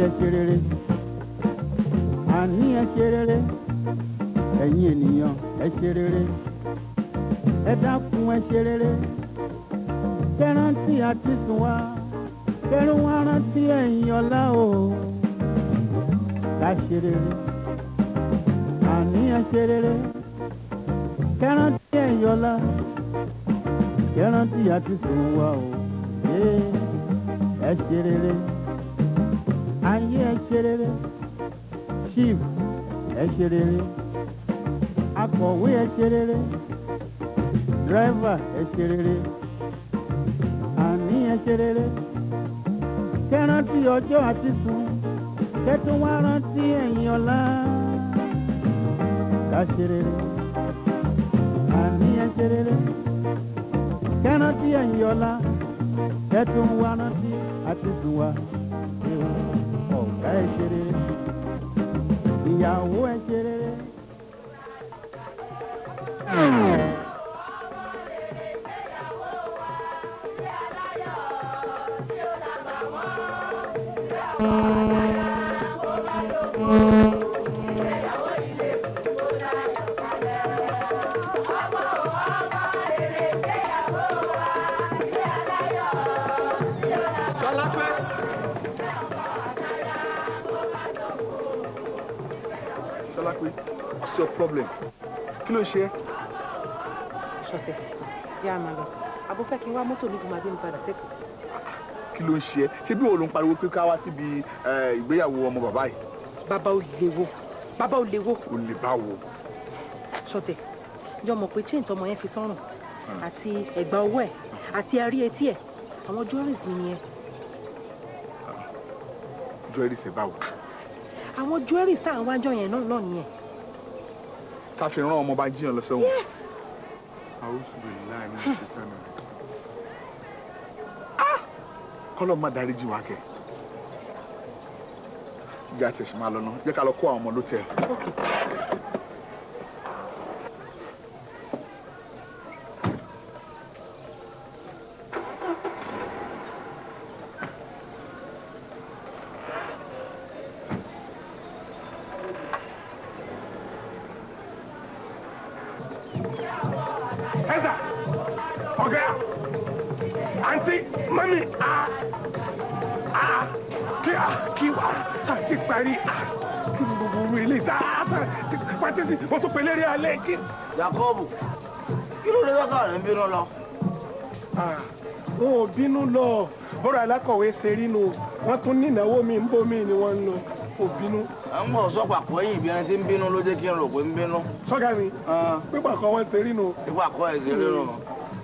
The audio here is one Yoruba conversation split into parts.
ẹ ṣe rere àní ẹ ṣe rere ẹ̀yin ènìyàn ẹ ṣe rere ẹ dákun ẹ ṣe rere kẹrántí àti sùn wá kẹrù wá rántí ẹ̀yìn ọ̀la o ká ṣe rere àní ẹ ṣe rere kẹrántí ẹ̀yìn ọ̀la kẹrántí àti sùn wá o ẹ ṣe rere ayé ẹ ṣe rere chief ẹ ṣe rere akọ̀wé ẹ ṣe rere driver ẹ ṣe rere àní ẹ ṣe rere kẹrántí ọjọ́ àti sùn kẹtùn wá rántí ẹ̀yìn ọ̀la ká ṣe rere àní ẹ ṣe rere kẹrántí ẹ̀yìn ọ̀la kẹtùn wá rántí àti sùn wá ọ̀gá ẹ ṣe rere ìyàwó ẹ ṣe rere. What's your problem? Kí ló ṣe? Ṣọ̀tẹ̀, yá máa lọ. Àbó fẹ́ kí n wá mọ́tò mi tó máa gbé mi padà sẹ́kọ̀ọ́. Kí ló ṣe? Ṣé bí òun ló ń pariwo pé ká wá síbi ìgbéyàwó ọmọ bàbá yìí? Bàbá ò léwo. Bàbá ò léwo. Ò lè bá wo. Ṣọ̀tẹ̀, jọ mọ̀ pé chain tọmọ yẹn fi sọ́rùn àti ẹ̀gbà ọwọ́ ẹ̀ àti arí etí ẹ̀. Àwọn jewelries mi nìyẹn. Jewelries ẹ̀ báwo? Àwọn jewelries tá à ń wájọ yẹn náà nìyẹn. Ká fi rán ọmọ bá jíyàn lọ sẹ́wọ̀n. Yes. Àwùjọ rẹ̀ láì ní ìṣẹ̀fẹ́ náà. Kọ́lọ́ má darí jí wa kẹ́. Jẹ́ àtẹ̀sí máa lọ ná. Jẹ́ ká lọ kó àwọn ọmọ ló tẹ̀. Jacobu, kí ló dé lọ́kàn rẹ̀ ń bínú lọ? Wọn ò bínú lọ. Bọ́rọ̀ alákọ̀wé ṣe rí nu. Wọ́n tún ní ìnáwó mi ń bó mi ni wọ́n ń lọ. Kò bínú. À ń bọ̀ sọ́pà kọ́ ẹ̀yìn bí ẹni tí ń bínú ló jẹ́ kí n rò pé ń bínú. Sọ́gà mi, pípa kan wọ́n ṣe rí nu. Pípa kọ́ ẹ̀ ṣe rí nu.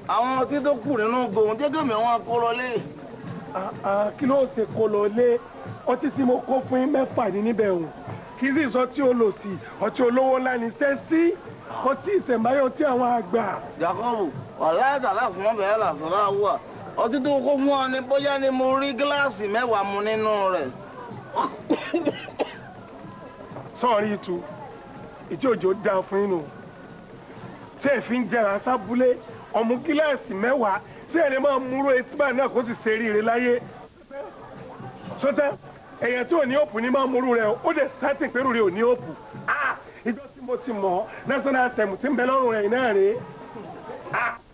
Àwọn ọtí tó kù nínú gbòhùn jẹ́ kí mi wọn kó lọ lé. Kí ló ṣe kó lọ lé? Ọtí tí mo kó fún 6 ní níbẹ̀ hùn. Kì í sì sọ tí o lò sí. Ọtí olówó ńlá ni sẹ́sí. Ọtí ìṣẹ̀mbáyé tí àwọn àgbà. Jacobu, ọ̀la ẹ̀dá láfún ọbẹ̀ làṣọ́lá wà. Ọtí tó kó fún ọ ni bóyá ni mo rí gíláàsì 10 mu nínú rẹ̀. Sọ́ọ̀rí ìtú, ìtí òjò dá fún inú. Tí ẹ fi ń jẹrà sábúlé, ọmú gíláàsì 10, tí ẹ lè máa múró etí bá náà kó sì ṣe ríire láyé. Sọ́tẹ́, èèyàn tí ò ní òpù ní máa múrú rẹ̀ ó dẹ̀ sátìn pẹ̀lú rẹ̀ ò ní òpù. Ìjọ tí mo ti mọ̀ national anthem tí ń bẹ lọ́rùn rẹ̀ náà rèé.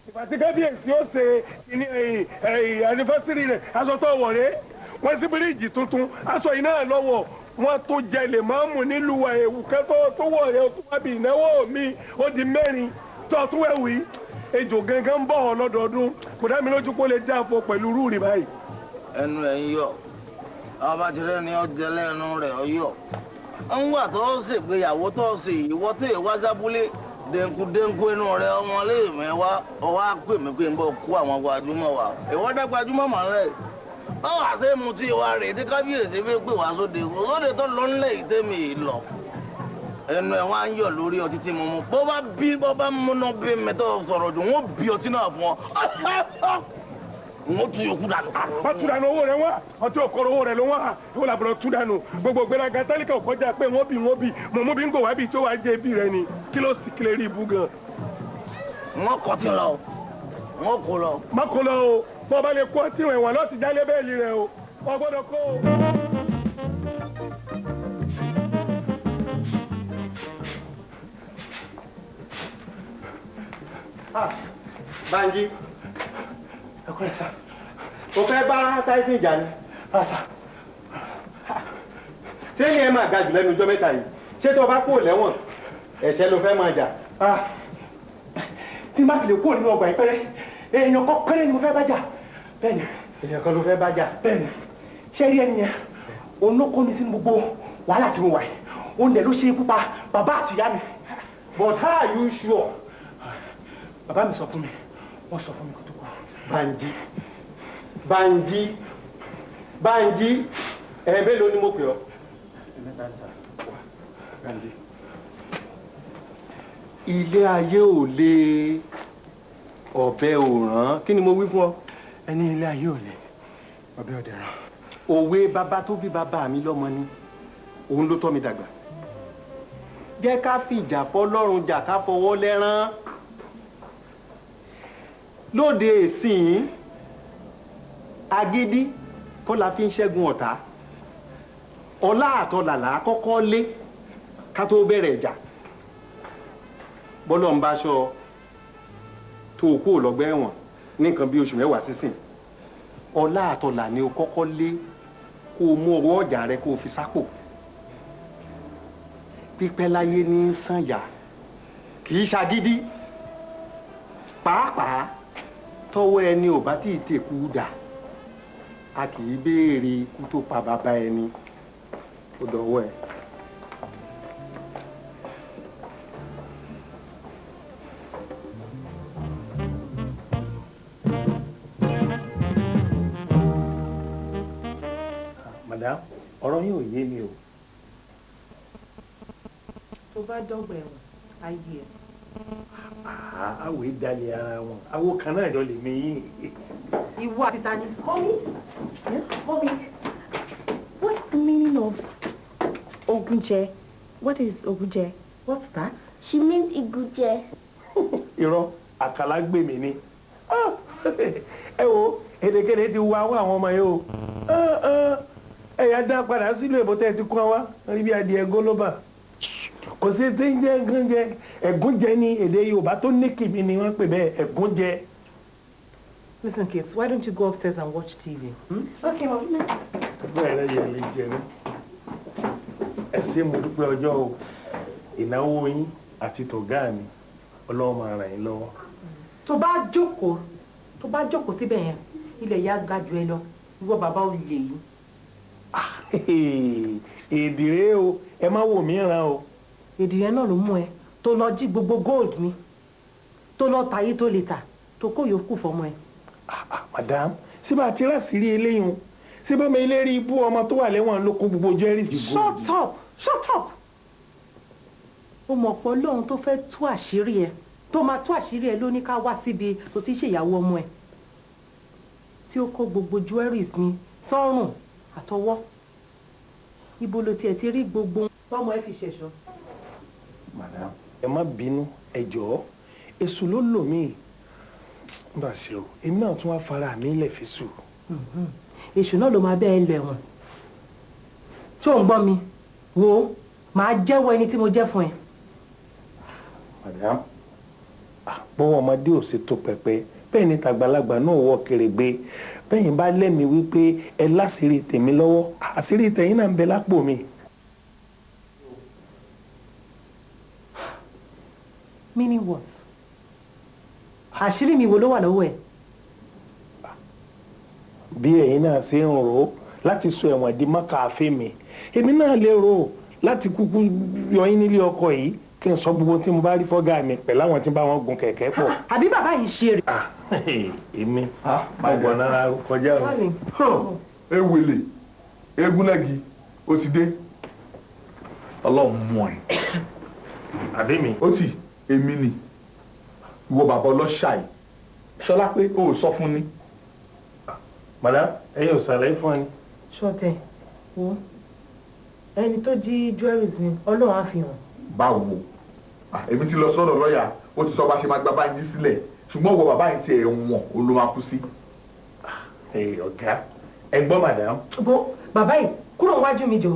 Ìgbà tí kábíyèsí ó ṣe ní anniversary rẹ̀ aṣọ tó wọ̀ rèé. Wọ́n sí bíríìjì tuntun aṣọ yìí náà lọ́wọ́ wọ́n tó jẹ lè máa mú nílùú ẹ̀wù kẹ́tọ́ tó wọ̀ rẹ̀ ó tún wá bí ìnáwó mi ó di 4 tó tún ẹ̀wù yìí. Ejò gangan ń bọ̀ ọ́ lọ́dọọdún kò dá mi lójú kó lè jáfo pẹ̀lú rúurì báyìí. Ẹnu ẹ̀ ń yọ ọba tirẹ̀ ni ọjẹ́ lẹ́nu rẹ̀ ọyọ. Ń wà tó ṣègbéyàwó tó ṣe ìwọ́ tó ìwá sábúlé dẹ́nkú inú rẹ̀ ọmọ léèmẹ́ wá ọwọ́ pè mí pé ń bọ̀ kó àwọn gbajúmọ̀ wa. Ìwọ́ dá gbajúmọ̀ mọ̀ rẹ̀. Báwo àṣẹ mu tí ìwà rẹ̀ tí kábíyèsí fi pè wá sóde tó lọ nílẹ̀ ìtẹ́mi lọ. Ẹnu ẹ̀ wá ń yọ̀ lórí ọtí tí mo mú. Bó bá múná bí mẹ́tọ́ sọ̀rọ̀ jù wọ́n bí ọtí náà fún ọ. Wọ́n tún yòókù dànù. Wọ́n tún dànù owó rẹ̀ wá. Ọtí òkòrò owó rẹ̀ ló wá. Ìwọ làbọ̀rọ̀ tún dànù. Gbogbo gbéraga tálíkà kọjá pé wọ́n bí. Mọ̀mú bí ń gbò wá bí tí ó wá jẹ́ ibi rẹ̀ ni. Kí ló sì kílẹ̀ rí ibú gan? Wọ́n kọ́ ti lọ. Wọ́n kò lọ. Má kó lọ o. Bọ́ bá lè kó ọtí rẹ̀ wọ̀n lọ́ọ̀tì jálé bẹ́ẹ̀lì rẹ̀ o. Wọ́n gbọ́dọ̀ kó o. Bánjí ẹ̀kọ́ sà. o fẹ́ bá Tyson jà ni. Sà. ṣé ni ẹ máa ga jù lẹ́nu ọjọ́ mẹ́ta yìí ṣé tó o bá kúrò lẹ́wọ̀n ẹ̀ṣẹ̀ ló fẹ́ máa jà. Tí n bá fi lè kúrò nínú ọgbà ìpẹ́rẹ́ èèyàn kan pẹ́rẹ́ ni mo fẹ́ bá jà. Bẹ́ẹ̀ni. èèyàn kan ló fẹ́ bá jà. Bẹ́ẹ̀ni. Ṣé rí ẹni yẹn òun ló kó mi sínú gbogbo wàhálà tí mo wà yìí òun dẹ̀ ló ṣe ikú pa bàbá àti ìyá mi. But how are you sure? Bàbá mi sọ fún mi wọ́n sọ fún mi kó tó kú. Bánjí mélòó ni mo pè ọ́. ilé ayé ò le ọ̀bẹ ò rán kí ni mo wí fún ọ. Ẹni ilé ayé ò le ọ̀bẹ ọ̀dẹ̀ rán. òwe bàbá tó bí bàbá mi lọ́mọ ni òun ló tọ́ mi dàgbà. jẹ́ ká fìjà fọlọ́run jà ká fọwọ́ lẹ́rán. lóde ìsìn agídí kọ́ la fi ń ṣẹ́gun ọ̀tá ọlá àtọlàlà kọ́kọ́ lé ká tó bẹ̀rẹ̀ ìjà bọ́lọ̀ ń bá aṣọ tó kú lọ́gbà ẹ̀wọ̀n ní nǹkan bí oṣù mẹ́wàá sísìn ọlá àtọlà ni o kọ́kọ́ lé kó o mú ọwọ́ ọjà rẹ kó o fi sápò pípẹ́ láyé ní sànyà kì í ṣagídí pàápàá tọ́wọ́ ẹni ò bá tí ì tèkú dà a kì í béèrè ikú tó pa bàbá ẹni ó dọ̀wọ́ ẹ. Madam, ọ̀rọ̀ yín ò yé mi o. tó bá dọ́gba ẹ̀wọ̀n ayé ẹ̀. Àwọ̀ ìdálẹ̀ ara wọn àwọ̀ kan náà jọ lè mí yín. ìwọ àti tani. Mommy, what's the meaning of Ogunje? What is Ogunje? What's that? She means Iguje. Irọ́ àkàlà gbè mí ni. Ẹ wo èdèkéde ti wá wá àwọn ọmọ yìí o. Ẹ̀yà dá padà sílùú èbó tẹ́ ti kọ́ wa níbi adìẹ gólóbà. Kò sí tí ń jẹ́ ẹ̀gúnjẹ. Ẹ̀gúnjẹ ní èdè Yorùbá tó ní kìmí ni wọ́n pè bẹ́ẹ̀ ẹ̀gúnjẹ. Listen, kids, why don't you go upstairs and watch TV? Okay, Mom. Bẹ́ẹ̀ yẹ lè jẹ ní. Ẹ ṣé mo dúpẹ́ ọjọ́ o. Ìnáwó yín àti tọ̀gá mi Ọlọ́run máa ràn yín lọ́wọ́. tó bá jókòó síbẹ̀ yẹn ilẹ̀ yá ga jù ẹ lọ ìwọ bàbá ò lè yìí. Èdè rèé o ẹ má wò mí ràn o. èdè yẹn náà ló mú ẹ tó lọ jí gbogbo gold mi tó lọ tayé tó lè tà tó kó yòókù fọmọ ẹ. Madam síbà tí rásìrí eléyìí síbà mi lérí ibú ọmọ tó wà lẹ́wọ̀n ló kó gbogbo jẹ́rìsì gold. Shut up. ó mọ̀ pé Ọlọ́run tó fẹ́ tú àṣírí ẹ tó máa tú àṣírí ẹ ló ní ká wá síbi tó ti ṣèyàwó ọmọ ẹ tí ó kó gbogbo jewelries mi sọ́rùn àtọwọ́ ibo ló tiẹ̀ ti rí gbogbo tọ́mọ ẹ fi ṣẹ̀ṣọ́. Madam ẹ má bínú ẹ jọ̀ọ́ èṣù ló lò mí bá a ṣe o èmi náà tún wá fara mi lẹ̀ fi sùn. èṣù náà ló máa bẹ́ ẹ lọ ẹ̀wọ̀n tí ò ń gbọ́ mi wo màá jẹ́wọ́ ẹni tí mo jẹ́ fún ẹ. Madam bọ́wọ́ ọmọdé ò ṣe tó pẹpẹ bẹ́ẹ̀ ni tàgbàlagbà náà wọ́ kèrègbè bẹ́yìn bá lẹ́mìí wípé ẹ láṣìírí tèmi lọ́wọ́ àṣírí tẹ̀yìn náà ń bẹ lápò mi. Meaning what? àṣírí mi wo ló wà lọ́wọ́ ẹ̀? bí ẹ̀yin náà ṣe ń rò ó láti sọ ẹ̀wọ̀n di mọ́kàáfẹ́ mi èmi náà lè rò ó láti kúkú yọ yín nílé ọkọ yìí kí n sọ gbogbo tí mo bá rí fọ́gà mi pẹ̀lú àwọn tí bá wọn gun kẹ̀kẹ́ pọ̀. àbí bàbá yìí ṣe rè. èmi ọgbọ̀n náà kọjá o. ewele egunlẹ́gi ó ti dé ọlọ́run mú ẹ. àbí mi. ó ti èmi ni ìwọ bàbá ọlọ́ṣà yìí ṣọlá pé o ò sọ fún ni. madam ẹ̀yin ò ṣàlàyé fún ẹni. ṣọtẹ wo ẹni tó jí jewelries mi Ọlọ́run á fi hàn. báwo èmi ti lọ sọ́dọ̀ lọ́ọ̀yà ó ti sọ bá ṣe máa gba Bánjí sílẹ̀ ṣùgbọ́n ìwọ bàbá yìí ti ẹ̀wọ̀n ó ló máa kú sí. ọ̀gá ẹ gbọ́ madam. bó bàbá yìí kúrò wájú mi jọ.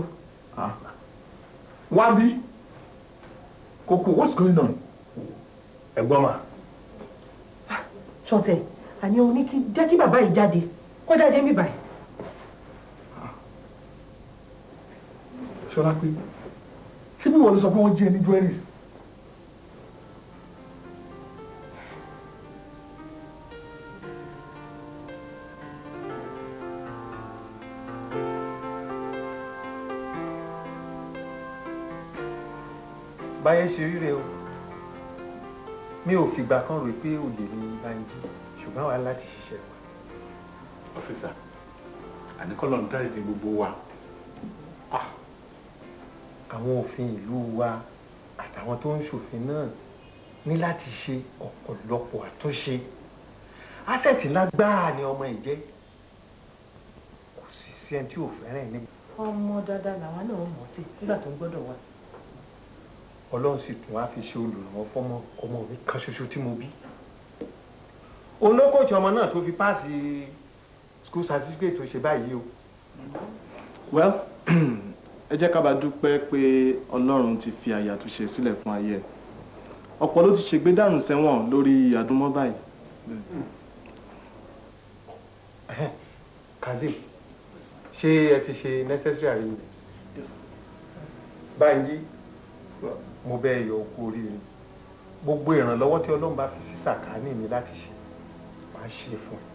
wá bí kókó what's going on. ẹ gbọ́ mà Ṣọ̀tẹ̀ àní o ní kí jẹ́ kí bàbá yìí jáde kó jáde níbí báyìí. Ṣọlá pé ṣé bí wọ́n lọ sọ pé wọ́n jí ẹni jewelries. báyé ṣe ríre o mi ò fìgbà kan rò pé olè ní Bánjí ṣùgbọ́n wàá láti ṣiṣẹ́ wa. Ọ́físà àníkọ́lọ́ ń dárí ti gbogbo wa. àwọn òfin ìlú wa àtàwọn tó ń ṣòfin náà ní láti ṣe ọ̀pọ̀lọpọ̀ àtúnṣe asẹ́ẹ̀tì ńlá gbáà ni ọmọ ẹ̀ jẹ́ kò sì sí ẹni tí ò fẹ́ràn ẹ̀ nígbà. ọmọ dáadáa làwọn náà mọ̀ sí nígbà tó ń gbọ́dọ̀ wá. Ọlọ́run sì tún wá fi ṣe olùrànwọ́ fọ́mọ ọmọ mi kan ṣoṣo tí mo bí. olókòtì ọmọ náà tó fi páàsì school certificate tó ṣe báyìí o. well ẹ jẹ́ ká bá dúpẹ́ pé Ọlọ́run ti fi àyè àtúnṣe sílẹ̀ fún ayé ẹ̀ ọ̀pọ̀ ló ti ṣègbé dànù sẹ́wọ̀n lórí àdúmọ́ báyìí. Kazeem ṣé ẹ ti ṣe necessary arrangement? Bánjí mo bẹ̀ yọ okú oríire gbogbo ìrànlọ́wọ́ tí Ọlọ́run bá fi sí sàkáání mi láti ṣe máa ṣe fún ẹ.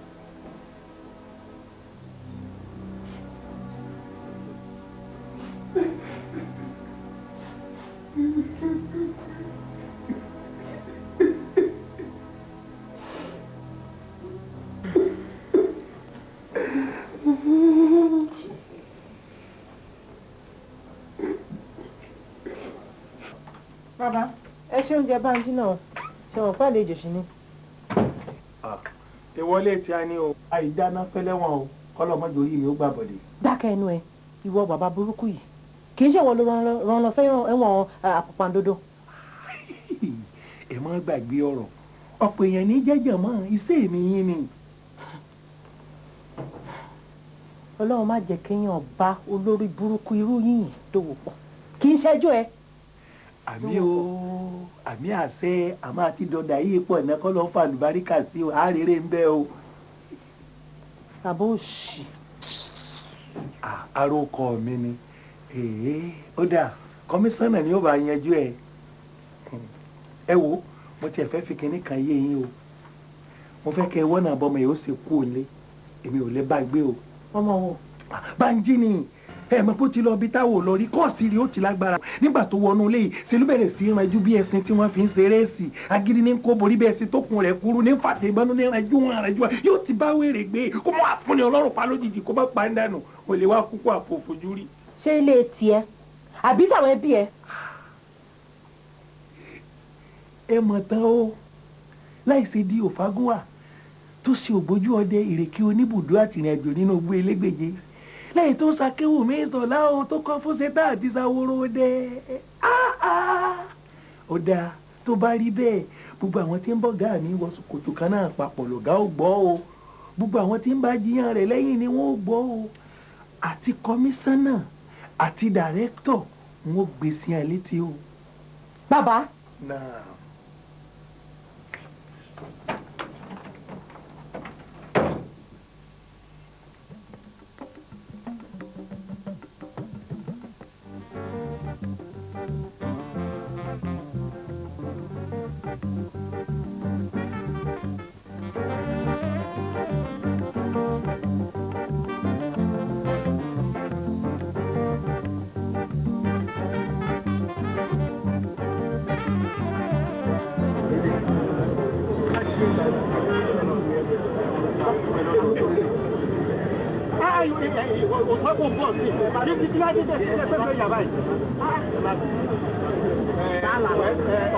Bàbá ẹ ṣe oúnjẹ Bánjí náà ṣe wọ́n fẹ́ àlejò sí ni. ìwọlé tí a ní o àìdáná fẹ́lẹ́wọ̀n o kọ́lọ́mọ́jọ yìí mi ó gbà bọ̀dé. dákẹ́ ẹnu ẹ ìwọ bàbá burúkú yìí kì í ṣe ìwọ ló rán lọ sẹ́yìn ẹ̀wọ̀n àpòpàǹdodo. ẹ má gbàgbé ọ̀rọ̀ ọ̀pọ̀ èèyàn ní jẹ́jẹ̀ mọ́ iṣẹ́ mi yín ni. Ọlọ́run má jẹ́ kéèyàn bá olórí burúkú irú yìnyín dòwò pọ̀ kì í ṣẹ́jọ́ ẹ. àmì o àmì àṣẹ àmọ́ àti dọ̀dà yìí pọ̀ iná kọ́ ló ń fa àlùbáríkà sí o àárẹ̀rẹ̀ ń bẹ o. bàbá òṣì. àròkọ mi ni ó dà kọmíṣánná ni ó bá yanjú ẹ. ẹ wo mo tiẹ̀ fẹ́ fi kinní kan yé yín o mo fẹ́ kẹ́ ẹ wọ́n náà bọ́mọ yìí ó sì kú òlé èmi ò lè bá gbé o. ọmọ wo. Bánjí ni ẹ mọ̀ bó ti lọ bí táwọn ò lọ rí kọ́ọ̀sì rí ó ti lágbára nígbà tó wọnú ilé yìí ṣe ló bẹ̀rẹ̀ sí í ranjú bí ẹṣin tí wọ́n fi ń ṣe réèsì agídí ní kó borí bí ẹṣin tó kun rẹ̀ kúrú ní fàtẹ́ ìbánú ní ranjú wọn ranjú wọn yóò ti bá wèrè gbé kó mọ́ àfúnni Ọlọ́run pa lójijì kó má pa ń dànù ò lè wá kúkú àfòfojú rí. ṣé ilé tiẹ̀ àbí táwọn ẹbí ẹ. ẹ mọ̀ tán o láì ṣe di òfagúnwà tó ṣe ògbójú ọdẹ ìrèké oníbùdó àtìrìnàjò nínú ogbó elégbèje lẹ́yìn tó ṣàkéwò mẹ́sàn láwọn tó kọ́ fún ṣetá àti ṣàwòrò dẹ́ ó dáa tó bá rí bẹ́ẹ̀ gbogbo àwọn tí ń bọ̀ gáà mi wọ ṣòkòtò kan náà papọ̀ lọ̀gá ò gbọ́ o gbogbo àwọn tí ń bá jiyàn rẹ̀ lẹ́yìn ni wọ́n ò gbọ́ o àti kọmíṣánná àti dàrẹ́kítọ̀ wọn ò gbèsè ẹ̀ létí o. bàbá. náà.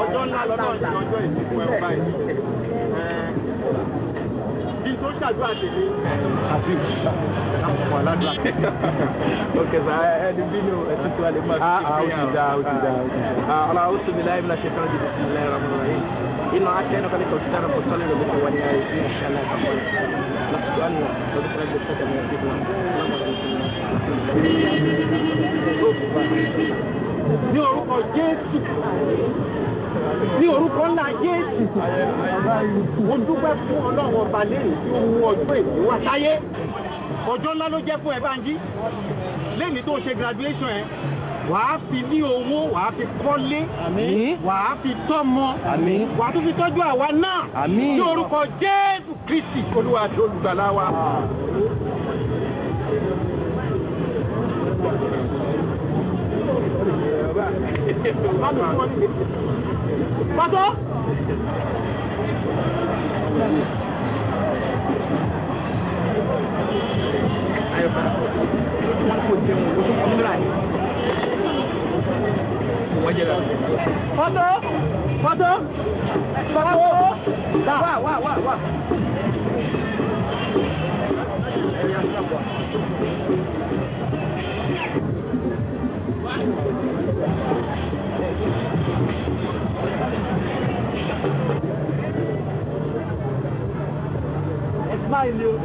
ọjọ́ ńlá lọ́dọ̀ ọjọ́ ìdìbò ẹ̀ báyìí bí tó ṣàdúrà tèmi. àbí àwọn aládùá. òkè sá ẹni bínú ẹtí tí wàá lè máa fi ṣe ìgbéyàwó. ó ti dá. aláwọ̀ sọ̀bi láì bí láṣẹ kan jìbìtì láì rà mọ́ ẹ̀ iná akẹ́ náà kọ́ni kọ́sí dáná kọ́sí lọ́lẹ̀ lọ́dún wọ́n yà ẹ̀ ìṣẹ̀lẹ̀ àkọ́kọ́ lọ́sọ̀tún àná lọ́dún fúnra gbèsè tẹ̀lé ẹ̀ dídùn ní orúkọ Jésù ní orúkọ ńlá Jésù. Mo dúpẹ́ fún Ọlọ́run ọba lẹ́yìn tí ó mú ọjọ́ ìlú wá sáyé. Ọjọ́ ńlá ló jẹ́ fún ẹ Bánjí. Lẹ́yìn tó ṣe graduation ẹ, wàá fi ní owó, wàá fi kọ́lé, wàá fi tọ́mọ, wàá tún fi tọ́jú àwa náà. Ní orúkọ Jésù Kristi Olúwa àti Olùgbàlà wa. Pàtó. Foto, foto, foto. Wah. Smile you.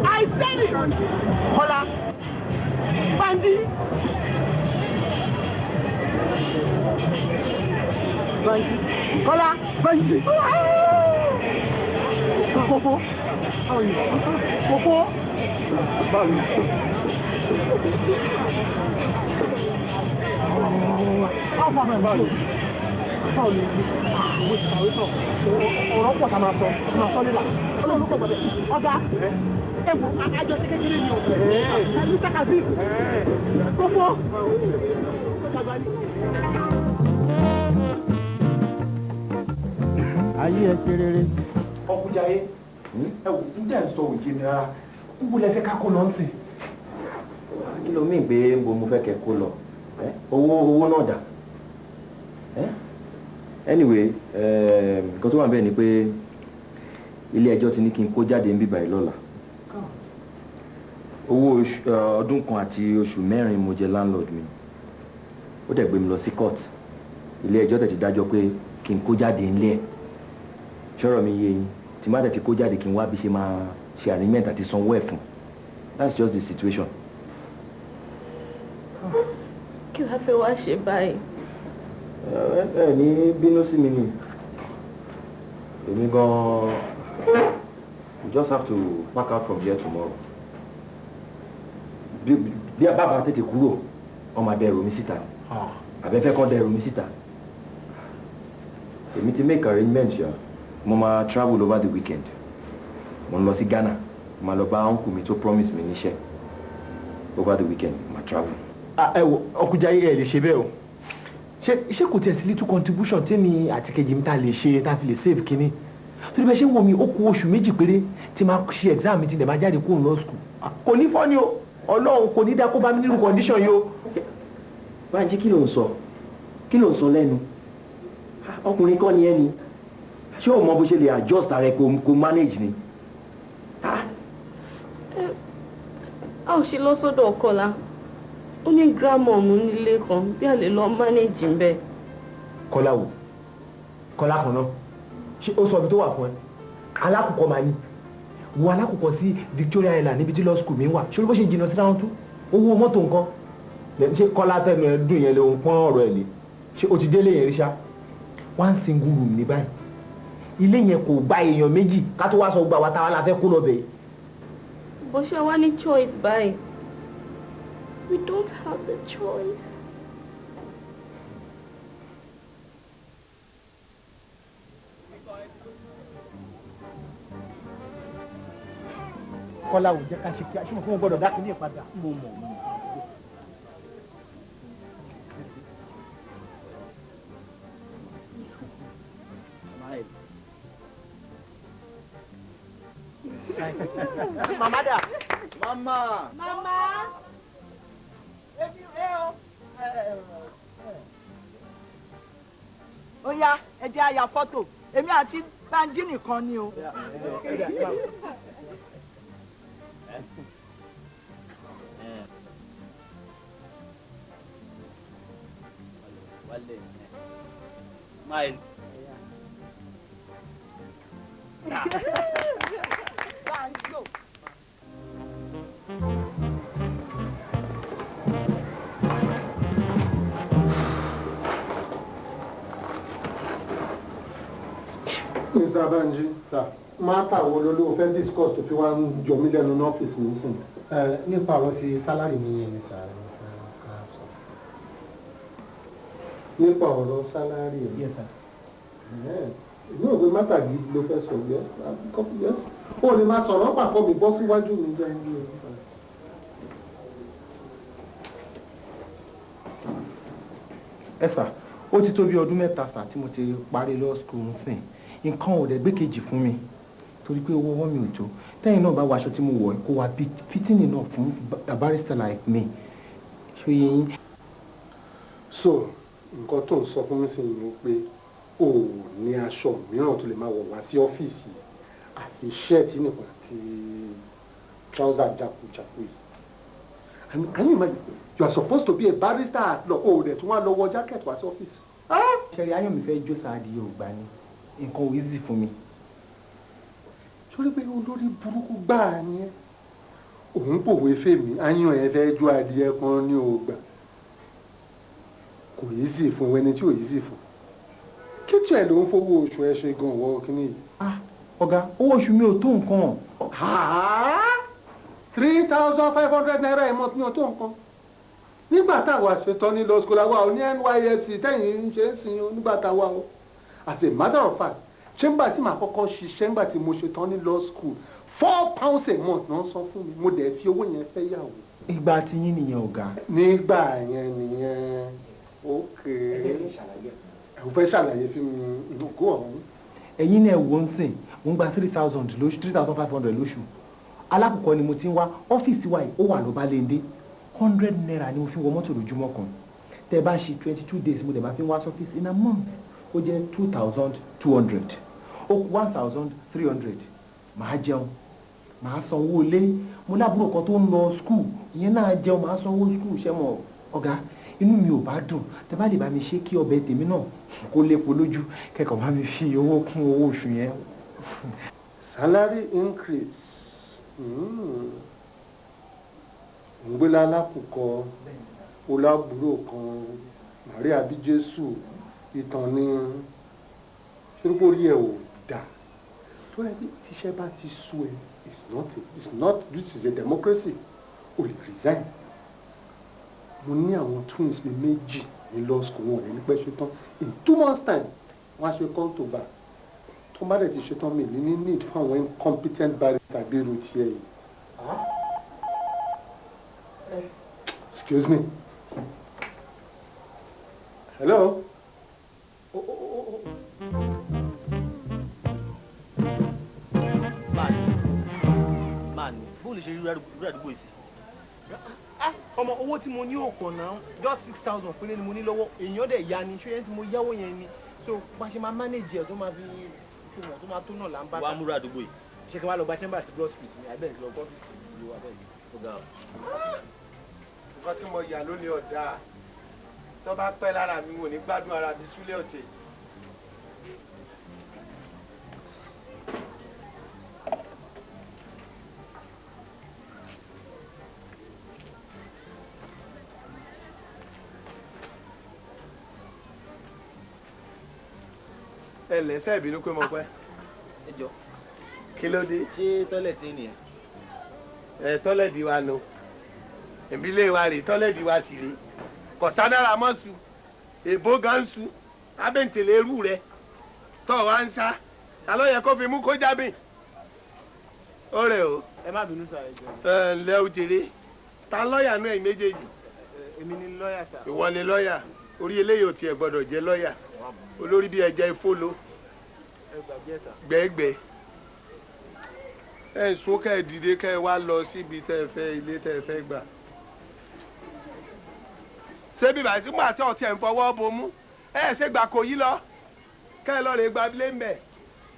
I said it! Hola! Bandi! Hola! Bandi! Popo! How are you? Popo! Bandi! How far am I? How are you? Ọ̀rọ̀ pọ̀ tá a máa sọ, máa sọ nílà. Olóòlù kò gbọdọ̀. Ọ̀gá, ẹ̀wọ̀n àjọṣe kékeré ni o. Ẹ̀lú Takazí. Kókó. Ayé ẹ ṣe rere. Ọkùnjáyé, ẹ wò ń dẹ̀ sọ òjì ni rárá. Níbo lẹ fẹ́ ká kó lọ sí? Kí ló mí gbé mo fẹ́ kẹ́ kó lọ? Owó náà dà. Anyway, nǹkan tó wà bẹ́ẹ̀ ni pé ilé ẹjọ́ ti ní kí n kó jáde ń bíbà yìí lọ́la. Owó ọdún kan àti oṣù mẹ́rin mo jẹ landlord mi. Ó dẹ̀ gbé mi lọ sí court. Ilé ẹjọ́ tẹ̀ ti dájọ́ pé kí n kó jáde ńlé ẹ̀. Ṣọ́rọ̀ mi yé yín. Tí má tẹ̀ ti kó jáde kí n wá bí ṣe máa ṣe arrangement àti sanwó ẹ̀ fún. That's just the situation. Kí la fẹ́ wá ṣe báyìí? Ẹ ní bínú sí mi ni. Èmi gan-an, we just have to pack out from here tomorrow. Bí bàbá tètè kúrò, wọ́n máa dẹrù mi síta. Àbẹ́fẹ́ kan dẹrù mi síta. Èmi ti make arrangements ya. Mo máa travel over the weekend. Mo ń lọ sí Ghana. Mo máa lọ bá uncle mi tó promise mi níṣẹ́. Over the weekend, mo máa travel. Ẹ wo Ọkùnjáyé ẹ lè ṣe bẹ́ẹ̀ o. Ṣé kò tiẹ̀ sí little contribution tèmi àti kejì mi ta lè ṣe ta fi lè save kínní? Torí bẹ́ẹ̀ ṣe ń wọ mi ó kù oṣù méjì péré tí máa ṣe exam mi ti dẹ̀ máa jáde kúrò law school. Kò ní fọ́ ni o. Ọlọ́run kò ní dá kó bá mi nínú condition yìí o. Bánjí kí ló ń sọ? Kí ló ń sọ lẹ́nu? Ọkùnrin kọ́ ni ẹ ni. Ṣé o mọ bó ṣe lè adjust ara ẹ kó manage ni? A ò ṣe lọ sọ́dọ̀ Kọ́lá. Ó ní gírámọ̀ ọ̀mù nílé kan bí a lè lọ manage ń bẹ̀. Kọ́lá wo? Kọ́lá kan náà. Ṣé ó sọ ibi tó wà fún ẹ? Alákùkọ máa ní. Wo alákùkọ sí Victoria Island níbi tí law school mi wà. Ṣé bó ṣe jìnnà síra wọn tú? Owó mọ́tò nǹkan. Ṣé Kọ́lá tẹnu ẹ dùn yẹn ló ń pọ́n ọ̀rọ̀ ẹ̀ lé? Ṣé o ti délé yẹn rí ṣá? One single room ní báyìí. Ilé yẹn kò gba èèyàn méjì ká tó wá sọ gbà wá táwa la fẹ́ kó lọ bẹ̀. Bó ṣe wá ní choice báyìí. We don't have the choice. Kọ́lá ò jẹ́ ká ṣe kí aṣọ fún wọn gbọ́dọ̀ dákì ní ìpadà. Mo mọ̀. Mama da. Mama. Mama. Ó yá, ẹ jẹ́ a ya fọ́tò. Èmi àti Bánjí nìkan ni o. Smile. Bánjí. Mr. Banji, sir, máta wo ló fẹ́ discuss tó fi wá ń jọ mí lẹ́nu ní ọ́fíìsì mi sìn. Nípa ọ̀rọ̀ ti sálárì mi yẹn ni sir. Nípa ọ̀rọ̀ sálárì mi. Yes, sir. Inú òwe máta gidi ló fẹ́ sọ, yes. O lè máa sọ̀rọ̀ pàpọ̀ mi bọ́ síwájú mi jẹ́ ní orí. Ẹ sà, ó ti tó bí ọdún mẹ́ta sà tí mo ti parí law school ń sìn. Nǹkan ò dẹ̀ gbé kejì fún mi torí pé owó ọwọ́ mi ò tó. Tẹ́yìn náà bá wọ aṣọ tí mo wọ̀ kó wa fitting enough fún a barrister like me. Ṣé yẹ yín? So nǹkan tó ń sọ fún mi sí ni pé o ò ní aṣọ mìíràn tó lè máa wọ̀ wá sí ọ́fíìsì àfi ṣẹ́ẹ̀tì nìkan àti trouser jákujàku yìí. Can you imagine? You are supposed to be a barrister at law. O dẹ̀ tún wá lọ wọ jacket wá sí ọ́fíìsì. Ṣẹ̀rí ayọ̀ mi fẹ́ jó sáàdì Yorùbá ni. Nǹkan ò easy fún mi. Sórí pé olórí burúkú gbáà ni ẹ́. Òun pòwe fèmí, ayọ̀ ẹ̀ fẹ́ jó adìẹ kan ní ògbà. Kò easy fún ẹni tí ò easy fún. Kí tí ẹ̀ ló ń fowó oṣù ẹ ṣe gan ọwọ́ kíní yìí? Ọ̀gá, owó oṣù mi ò tó nǹkan. 3,500 naira a month ni ò tó nǹkan. Nígbà táwa ṣetán ní law school àwa ò ní NYSC tẹ́yìn ń ṣe ń sin nígbà táwa o. As a matter of fact, ṣé nígbà tí màá kọ́kọ́ ṣiṣẹ́ nígbà tí mo ṣetán ní law school £4 a month náà san fún mi, mo dẹ̀ fi owó yẹn fẹ́ yàwó. Ìgbà tí yín nìyẹn ọ̀gá. Nígbà yẹn nìyẹn. Okay. Ẹ fẹ́ ṣàlàyé fún mi ìlúkú ọ̀hún. Ẹ̀yin náà wò ń sìn, mo ń gba 3,000 lóṣù, 3,500 lóṣù. Alákọ̀ọ́kọ́ ni mo ti ń wá ọ́fíìsì wa yìí, ó wà lọ́balẹ́ndé. 100 naira ni mo fi wọ mọ́tò lójúmọ́ kan. Tẹ́ bá ṣe 22 days mo dẹ̀ bá fi wá sọ́fíìsì in a month. Ó jẹ́ 2,200. Ó kù 1,300. Màá jẹun. Màá san owó ilé. Mo lábúrò kan tó ń lọ school. Ìyẹn náà jẹun, màá san owó school. Ṣé mo ọ̀gá? Inú mi ò bá dùn. Tẹ́ bá lè bá mi ṣe kí ọbẹ̀ tèmi náà kó lépo lójú. Kẹ́kọ̀ọ́ bá mi fi owó kún owó oṣù yẹn. Salary increase. Ngbélé alákùkọ olábùrò kan Maria bí Jésù ìtàn ni ṣerúkórí ẹ ò dà tó ẹ bí tíṣẹ́ bá ti sú ẹ it's not this is a democracy o lè resign. Mo ní àwọn twins mi méjì ní law school wọn ò ní pẹ́ ṣetán in 2 months time wọ́n á ṣe call to bar tó bá dẹ̀ ti ṣetán mi ní need fún àwọn incompetent barrister bí irú tiẹ̀ yìí. Excuse me. Hello? Man, bóòlù ṣe rí àdúgbò yìí sí. Ọmọ owó tí mo ní òkò náà just 6,000 péré ni mo ní lọ́wọ́. Èèyàn dẹ̀ ya ni, ṣé yẹn tí mo yáwó yẹn ni. So bá ṣe máa manage ẹ̀ tó máa fi ṣùgbọ́n tó máa tó náà là ń bá. Wàá múra àdúgbò yìí. Ṣé kí wọ́n lọ gba chamber àti Broad Street ni abẹ́rẹ́ lọ gọ́ọ̀fìsì ìlú abẹ́rẹ́. Ó ga ọ. Nǹkan tí mo yà lónìí ọ̀dà tó bá pẹ́ lára mi wò ní gbádùn ara mi súlẹ̀ ọ̀sẹ̀. ẹ lẹ́sẹ̀ ìbínú pé mo pẹ́. Ẹ jọ. Kí ló dé? Ṣé tọ́lẹ̀tì nìyẹn? Tọ́lẹ̀dì wa nù. Ìbílẹ̀ wa rè tọ́lẹ̀dì wa sì rè. Kọ̀sánára mọ́ su. Èbó gan su. Abẹ́ǹtẹ̀lẹ̀ irú rẹ̀. Tọ́ wa ń sá. Ta ló yẹ kó fi mú kó jábìn? Ó rẹ̀ o. Ẹ má bínú sá ẹ jọ. Ǹlẹ́ o jèrè. Ta lọ́ọ̀yà náà ẹ̀ méjèèjì? Èmi ni lọ́ọ̀yà sá. Ìwọ ni lọ́ọ̀yà. Orí eléyìí ò tiẹ̀ gbọ́dọ̀ jẹ́ lọ́ọ̀yà. Olórí bí ẹja ìfólo. Ẹ gbàgbé ẹ sá. Gbẹ́gbẹ́. Ẹ sún kẹ́ ẹ dìde kẹ́ ẹ wá lọ síbi tẹ́ ẹ fẹ́ ilé tẹ́ ẹ fẹ́ gbà. Ṣé bíbá ìsìnkú àti ọ̀tí ẹ̀ ń fọwọ́ bomú? Ẹ ṣe gbà kò yí lọ. Kẹ́ ẹ lọ rè gba ilé mbẹ̀.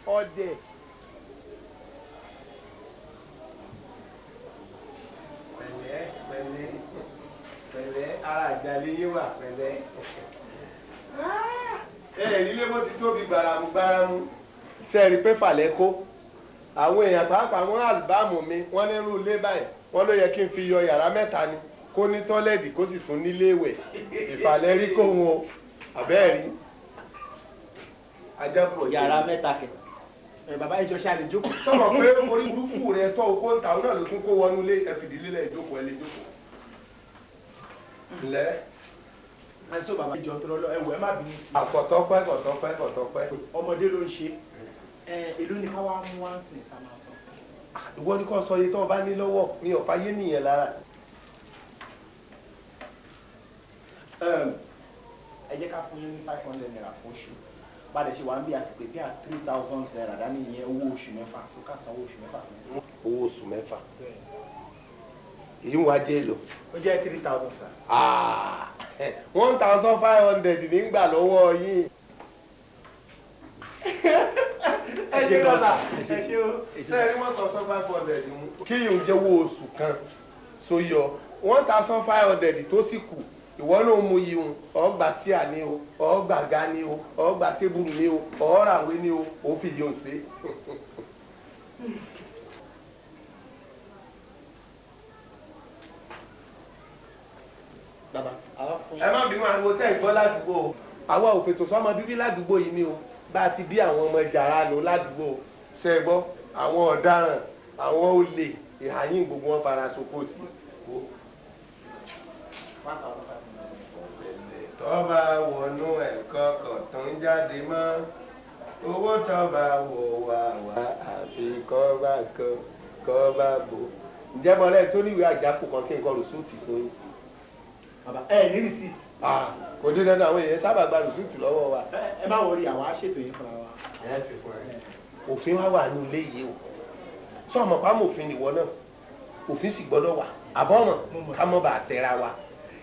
Ọ̀dẹ̀. Pẹ̀lẹ́ pẹ̀lẹ́ pẹ̀lẹ́ ara àjàlé yé wà pẹ̀lẹ́. Ilé mo ti tóbi gbàràmù gbàràmù. Ṣé rí pé fàlẹ́ kó? Àwọn èèyàn pàápàá wọn àlùbáàmù mi wọ́n nírú ilé báyìí wọ́n ló yẹ kí n fi yọ yàrá mẹ́ta ni kó ní tọ́lẹ̀dì kó sì tún nílé ìwẹ̀ ìfàlẹ́ rí kóhun o àbẹ́ẹ̀ rí. Yàrá mẹ́ta kẹ. bàbá ìjọ ṣe àlè jókòó. sọ̀rọ̀ pé orí burúkú rẹ tọ́ okó ń ta òun náà ló tún kó wọnú ilé ẹ̀fìdílé lẹ̀ ìjókòó ẹ̀ lè jókòó. ǹlẹ́. ẹ sọ bàbá ìjọ tó lọ ẹwọ ẹ má bínú. kọ̀tọ́pẹ́. ọmọdé ló ń ṣe èló ni ká wá mú wá ń sìn ká máa sọ. ìwọ ni kò sọ iye tó o bá ní lọ́wọ́ mi ò fàyè nìyẹn lára. ẹ jẹ́ ká fún yín ní 500 naira fún oṣù bàdé ṣe wà ń bí àti pé bí 3000 naira dání ìyẹn owó oṣù mẹ́fà tó ká san owó oṣù mẹ́fà fún yín. owó oṣù mẹ́fà èyí ń wá jẹ́ èlò. ó jẹ́ 3000 sir. 1500 nígbà lọ́wọ́ yín. ẹ ṣe dọ́là ẹ ṣe o sẹ́ẹ̀rí 1500 mú. kí yóò jẹ́ owó oṣù kan sóyọ 1500 tó sì kù ìwọ náà mú yìí ọgbà síà ni o ọgbà ga ni o ọgbà tébùrù ni o ọ̀ràwé ni o ò fìdí òun sí. ẹ má bínú àwọn tẹ́ ń gbọ́ ládùúgbò o àwa ò fètò sọ́mọ bíbí ládùúgbò yìí ni o bá a ti bí àwọn ọmọ jàrá lò ládùúgbò ṣe é gbọ́ àwọn ọ̀daràn àwọn olè ìhàyín gbogbo wọn fara soko sí. tọ́ba wọnú ẹ̀kọ́ kọ̀tún jáde mọ́ owó tọ́ba wò wá wá àfi kọ́ba kan kọ́ba bò. ǹjẹ́ mọ́lẹ́ tó níwèé àjákù kan kí n kọ́ rùsúùtì fún yín. bàbá ẹ ní rìsíìtì. kò dín dandan àwọn èèyàn sábà gba rùsúùtì lọ́wọ́ wa. ẹ má wọrí àwọn aṣètò yìí fúnra wa. ẹ sì fún ẹ. òfin wa wà ní ilé yìí o sọ ọmọ pàmò òfin nìwọ náà òfin sì gbọ́dọ̀ wà àbọ̀mọ̀ ká mọ́ bá a ṣẹra wa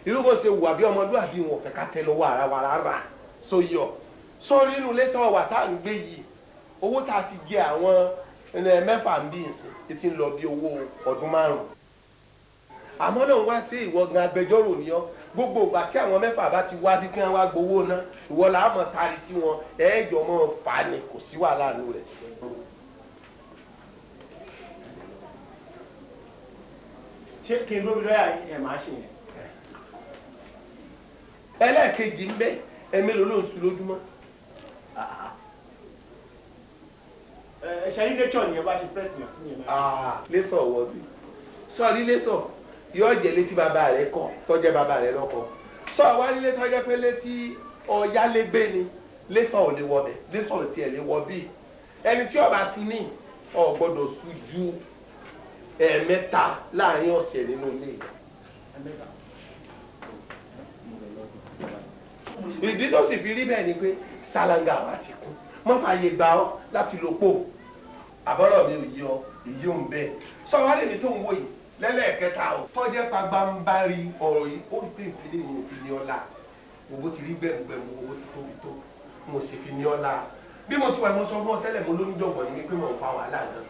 irú bó ṣe wà bí ọmọlúwàbí wọn fẹ́ ká tẹ lọ́wọ́ ara wa rárá sóyọ sórí inú létọ́ wà tá à ń gbé yìí owó tá a ti jẹ àwọn mẹ́fà ń bí ìsìn títí ń lọ bí owó ọdún 5. àmọ́ náà wá sí ìwọ gan agbẹjọ́rò ni ọ́ gbogbo ìgbà tí àwọn mẹ́fà bá ti wá bí kí wọ́n wá gbowó ná ìwọ làá mọ̀ tari sí wọn ẹ̀ẹ́jọ́ mọ́ fà á ni kò sí wàhálà nù rẹ̀. ṣé kí n lóbi lọ́yà ẹ̀ máa ṣe yẹn. ẹlẹ́ẹ̀kejì ń bẹ ẹ̀mélòó ló ń sùn lójúmọ́. ṣe ní nature ni ẹ bá ṣe pẹ́ẹ́sì yàn sí yẹn náà. lẹ́sọ̀ wọ bí sọ́ọ̀rí lẹ́sọ̀ yóò jẹ́ létí bàbá rẹ̀ kọ́ tọ́jẹ́ bàbá rẹ̀ lọ́kọ́ sọ́ọ̀ wá nílé tọ́jẹ́ pé létí ọ̀yálégbé ni lẹ́sọ̀ ò lè wọ bẹ̀ lẹ́sọ̀ ò tiẹ̀ lè wọ bí ẹni tí ó bá sùn ní ò gbọ́dọ̀ sùn ju ẹ̀ẹ̀mẹ́ta láàrin ọ̀sẹ̀ nínú ilé ìdí tó sì fi rí bẹ́ẹ̀ ni pé ṣáláńgá wa ti kún mọ́ fààyè gbà ọ́ láti lò pò àbọ̀rọ̀ mi ò yọ èyí ò ń bẹ́ẹ̀ sọ wá lèmi tó ń wò yìí lẹ́lẹ́ẹ̀kẹta ò tọ́jẹ́ pagbáǹbárí ọ̀rọ̀ yìí ó rí pé ìpínlẹ̀ mi ò fi ní ọlá owó ti rí gbẹ̀mùgbẹ̀mù owó tó tóbi tó mo sì fi ní ọlá bí mo ti wà mo sọ fún ọ tẹ́lẹ̀ mo lóyún jọ̀gbọ̀n ní pé mo ń fa wàhálà náà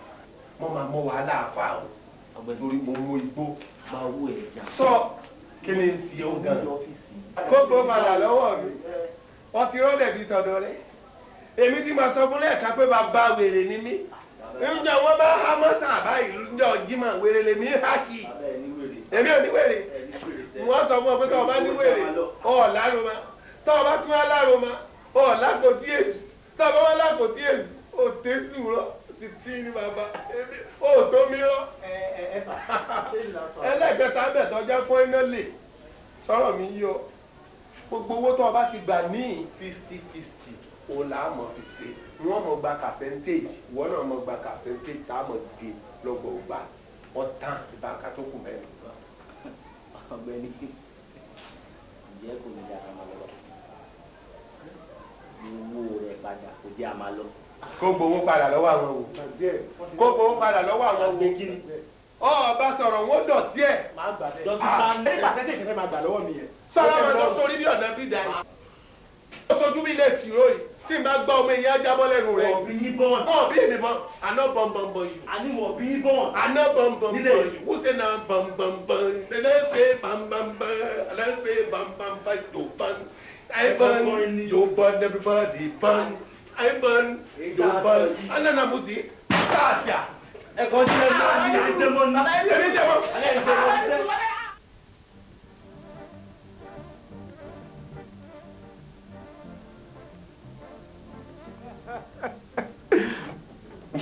mo máa mọ wàhálà àfa o lórí mo mú igbó máa wú ẹja. sọ kí ni ń ṣe ó gan kókó padà lọ́wọ́ mi wọ́n ti rọ́lẹ̀ bí tọ̀dọ̀ rẹ̀ èmi tí màá sọ fún lẹ́ẹ̀ka pé bàbá wèrè ni mí ǹjẹ́ wọ́n bá há mọ́sán àbáyé ǹjọ́ jimá wèrè lèmi hákì èmi ò ní wèrè wọ́n sọ fún ọ pé tọ́ ọ bá ní wèrè ọ̀ lároma tọ́ ọ bá tún wá lároma ọ̀ lákòótí èṣù tọ́ ọ bá wá lákòótí èṣù ò tẹ́sù rọ sì tí ní bàbá ò tó mi rọ ẹlẹ́gbẹ̀ta bẹ̀ tọ́jà fún iná lè sọ̀rọ̀ mi yí ọ gbogbo owó tó o bá ti gbà ní 50-50 òun là á mọ̀ fi ṣe wọ́n mọ̀ gba percentage wọ́n náà mọ̀ gba percentage tá a mọ̀ gbé lọ́gbọ̀ọ́gbà ọ̀tán ìbáka tó kù mẹ́rin. ọ̀gbẹ́ni ǹjẹ́ kò ní yàrá máa lọ owó rẹ̀ padà kò jẹ́ àmà lọ. kó gbowó padà lọ́wọ́ àwọn wò kó gbowó padà lọ́wọ́ àwọn wò ọba sọ̀rọ̀ wọn dọ̀tí ẹ̀. dókítà ní pàṣẹ́tẹ̀ kẹfẹ́ máa gbà lọ́wọ́ mi yẹn. sọ́lá máa lọ sórí bí ọ̀nà bí dáì. ó sojú bí ilé tìró yìí tí n bá gbọ́ ọmọ èyí á jábọ́ lẹ́nu rẹ̀. ọ̀bí yín bọ́ọ̀n. ọ̀bí mi bọ́n àná bọ̀m̀bọ̀m̀bọ̀ yìí. àní wọ̀ bí yín bọ́ọ̀n. àná bọ̀m̀bọ̀m̀bọ̀ yìí wúṣẹ́ náà bọ̀m̀bọ̀m̀bọ̀ lẹ́sẹ̀ bàmbàmbà lẹ́sẹ̀ bàmbàmbà yóò bọ́n. I burn, you burn, everybody burn. I burn, you burn. Anana musi, katia. Ẹ̀kọ́ tí ẹ máa ní ẹ̀jẹ̀mọ́ ní. Ẹ̀jẹ̀mọ́.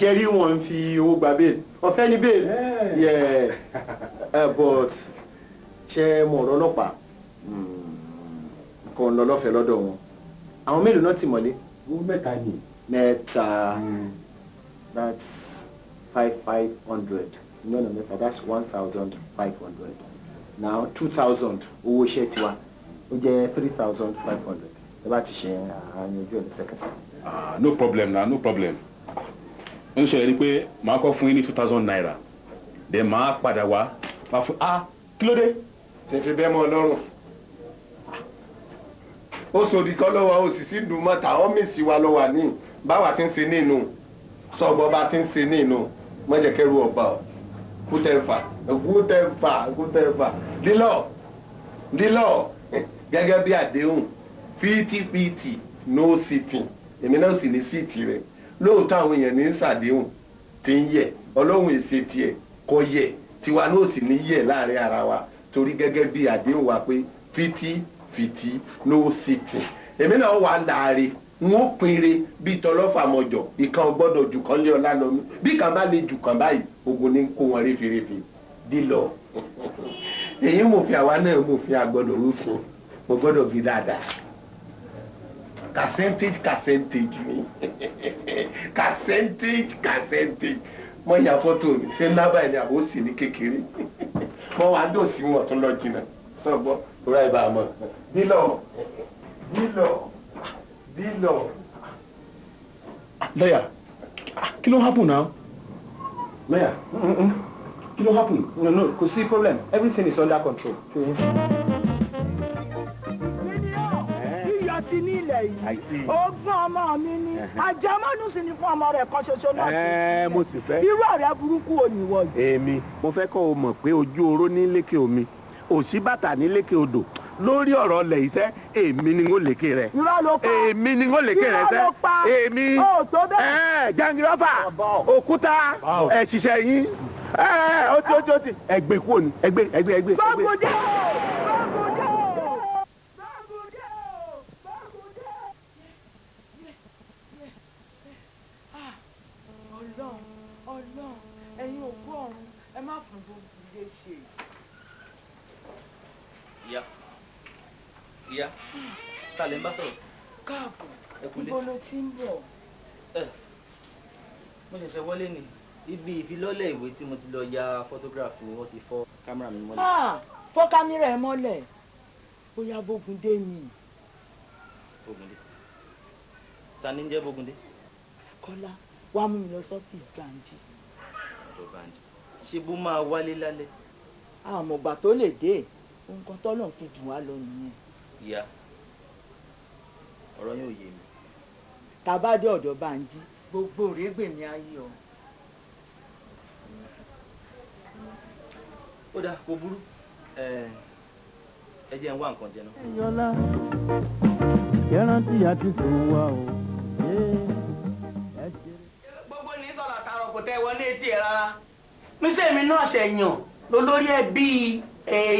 ṣe rí wọn fi owó gba bail ọ̀fẹ́ ní bail but ṣe mọ̀ ọ̀rọ̀ ọlọ́pàá kò ń lọ lọ́fẹ̀ẹ́ lọ́dọ̀ wọn àwọn mélòó náà ti mọ̀lé. owó mẹ́ta ni. mẹ́ta that's 500 no mẹ́ta that's 1,500 now 2,000 owó iṣẹ́ tiwa ó jẹ́ 3,500 ẹ bá ti ṣe àyànjú ẹ̀ ní sẹ́kẹ̀sẹ̀. No problem na no problem ń ṣe rí pé màá kọ́ fún yín ní 2,000 naira then màá padà wá máa fún kí ló dé. tẹ̀fẹ̀ bẹ́ẹ̀ mọ́ ọlọ́run ó sòdì kọ́ lọ́wọ́ ó sì sí dùn mọ́ta ọ́mìsì wa lọ́wọ́ ní báwa ti ń ṣe nínú sọ́gbọ́n bá ti ń ṣe nínú mọ́jẹ̀kẹ́rù ọba ọ̀ kútẹ́fà dílọ̀ gẹ́gẹ́ bí àdéhùn fíìtì no sitting èmi náà sì ní síìtì rẹ̀ lóòótọ́ àwọn èèyàn ní sàdéhùn tí ń yẹ ọlọ́run èsè tiẹ̀ kọ yẹ tiwa náà sì ní yẹ láàrin ara wa torí gẹ́gẹ́ bí àdéhùn wa pé fìtì no sitting èmi náà wà láàrin wọn pinre bíi tọlọ́fà mọ̀jọ̀ ìkan gbọ́dọ̀ jù kan lé ọlá lọ mí bí kan bá lè jù kan báyìí ogun ní kó wọn réferéfe dílọ èyí mo fi àwa náà mo fi àgbọ́dọ̀ rúfin mo gbọ́dọ̀ bí dáadáa percentage ni percentage mo ya fọ́tò mi ṣé ńlá báyìí ni àbó sì ní kékeré mo wá dòsí wọn tó lọ jìnnà sọgbọ rà ẹ bá a mọ dílọ. Lawyer, kí ló happen now? Lawyer, kí ló happen? No, kò sí problem. Everything is under control. Yíyọ sí ní ilẹ̀ yìí, ogún ọmọ mi ni, àjẹmọ́nù sì ni fún ọmọ rẹ̀ kan ṣoṣo náà. Mo sì fẹ́. Irú ọ̀rẹ́ burúkú ò ní wọ̀nyí. Èmi, mo fẹ́ kọ́ o mọ̀ pé ojú oró ní lékè omi, òsì bàtà ní lékè odò. Lórí ọ̀rọ̀ ọ̀lẹ̀ iṣẹ́ èmi ni ń lékè rẹ̀. Irọ́ ló pa. Èmi ni ń lékè rẹ̀ sẹ́. Irọ́ ló pa. Èmi. Ó tó bẹ́ẹ̀. Jangirọ́fà òkúta ṣiṣẹ́ yín. Ó ti ẹgbẹ́ kúrò ní ẹgbẹ́. Gbọ́gbọ́dé Ọlọ́run ẹ̀yin òkú ọ̀run ẹ má fún gbogbo ilé ṣe. Ìyá, ta lè ń bá sọ̀rọ̀? Káàbọ̀, Ẹkúlé. ibo ló ti ń bọ̀? Mo ṣẹ̀ṣẹ̀ wọlé ni. Ibi ìfilọ́lẹ̀ ìwé tí mo ti lọ ya photograph ni wọ́n ti fọ́ kámẹ́rà mi mọ́lẹ̀. Fọ́ kámẹ́rà ẹ mọ́lẹ̀. Bóyá Bógúndé ni. Bógúndé. Ta ni ń jẹ́ Bógúndé? Kọ́lá, wàá mú mi lọ sọ́fíìsì Bánjí. Ọ̀dọ̀ Bánjí. Ṣé bó máa wálé lálẹ́? Àmọ̀gbà tó lè dé, nǹkan tọ́lọ̀ fi dùn wá lọ nìyẹn. Ìyá, ọ̀rọ̀ yóò yé mi. Tàbá dé ọ̀dọ̀ Bánjí, gbogbo rẹ́gbẹ̀ ni ayé ọ. Ó dáa, kò burú. Ẹ jẹ́ ń wá nǹkan jẹ náà. Yọlá kẹrántì àti sùn wa o. Gbogbo ní sọ̀rọ̀ àtàrọ̀ kò tẹ́ wọlé etí ẹ̀ rárá. Mísẹ́ mi náà ṣẹ̀yàn lólórí ẹbí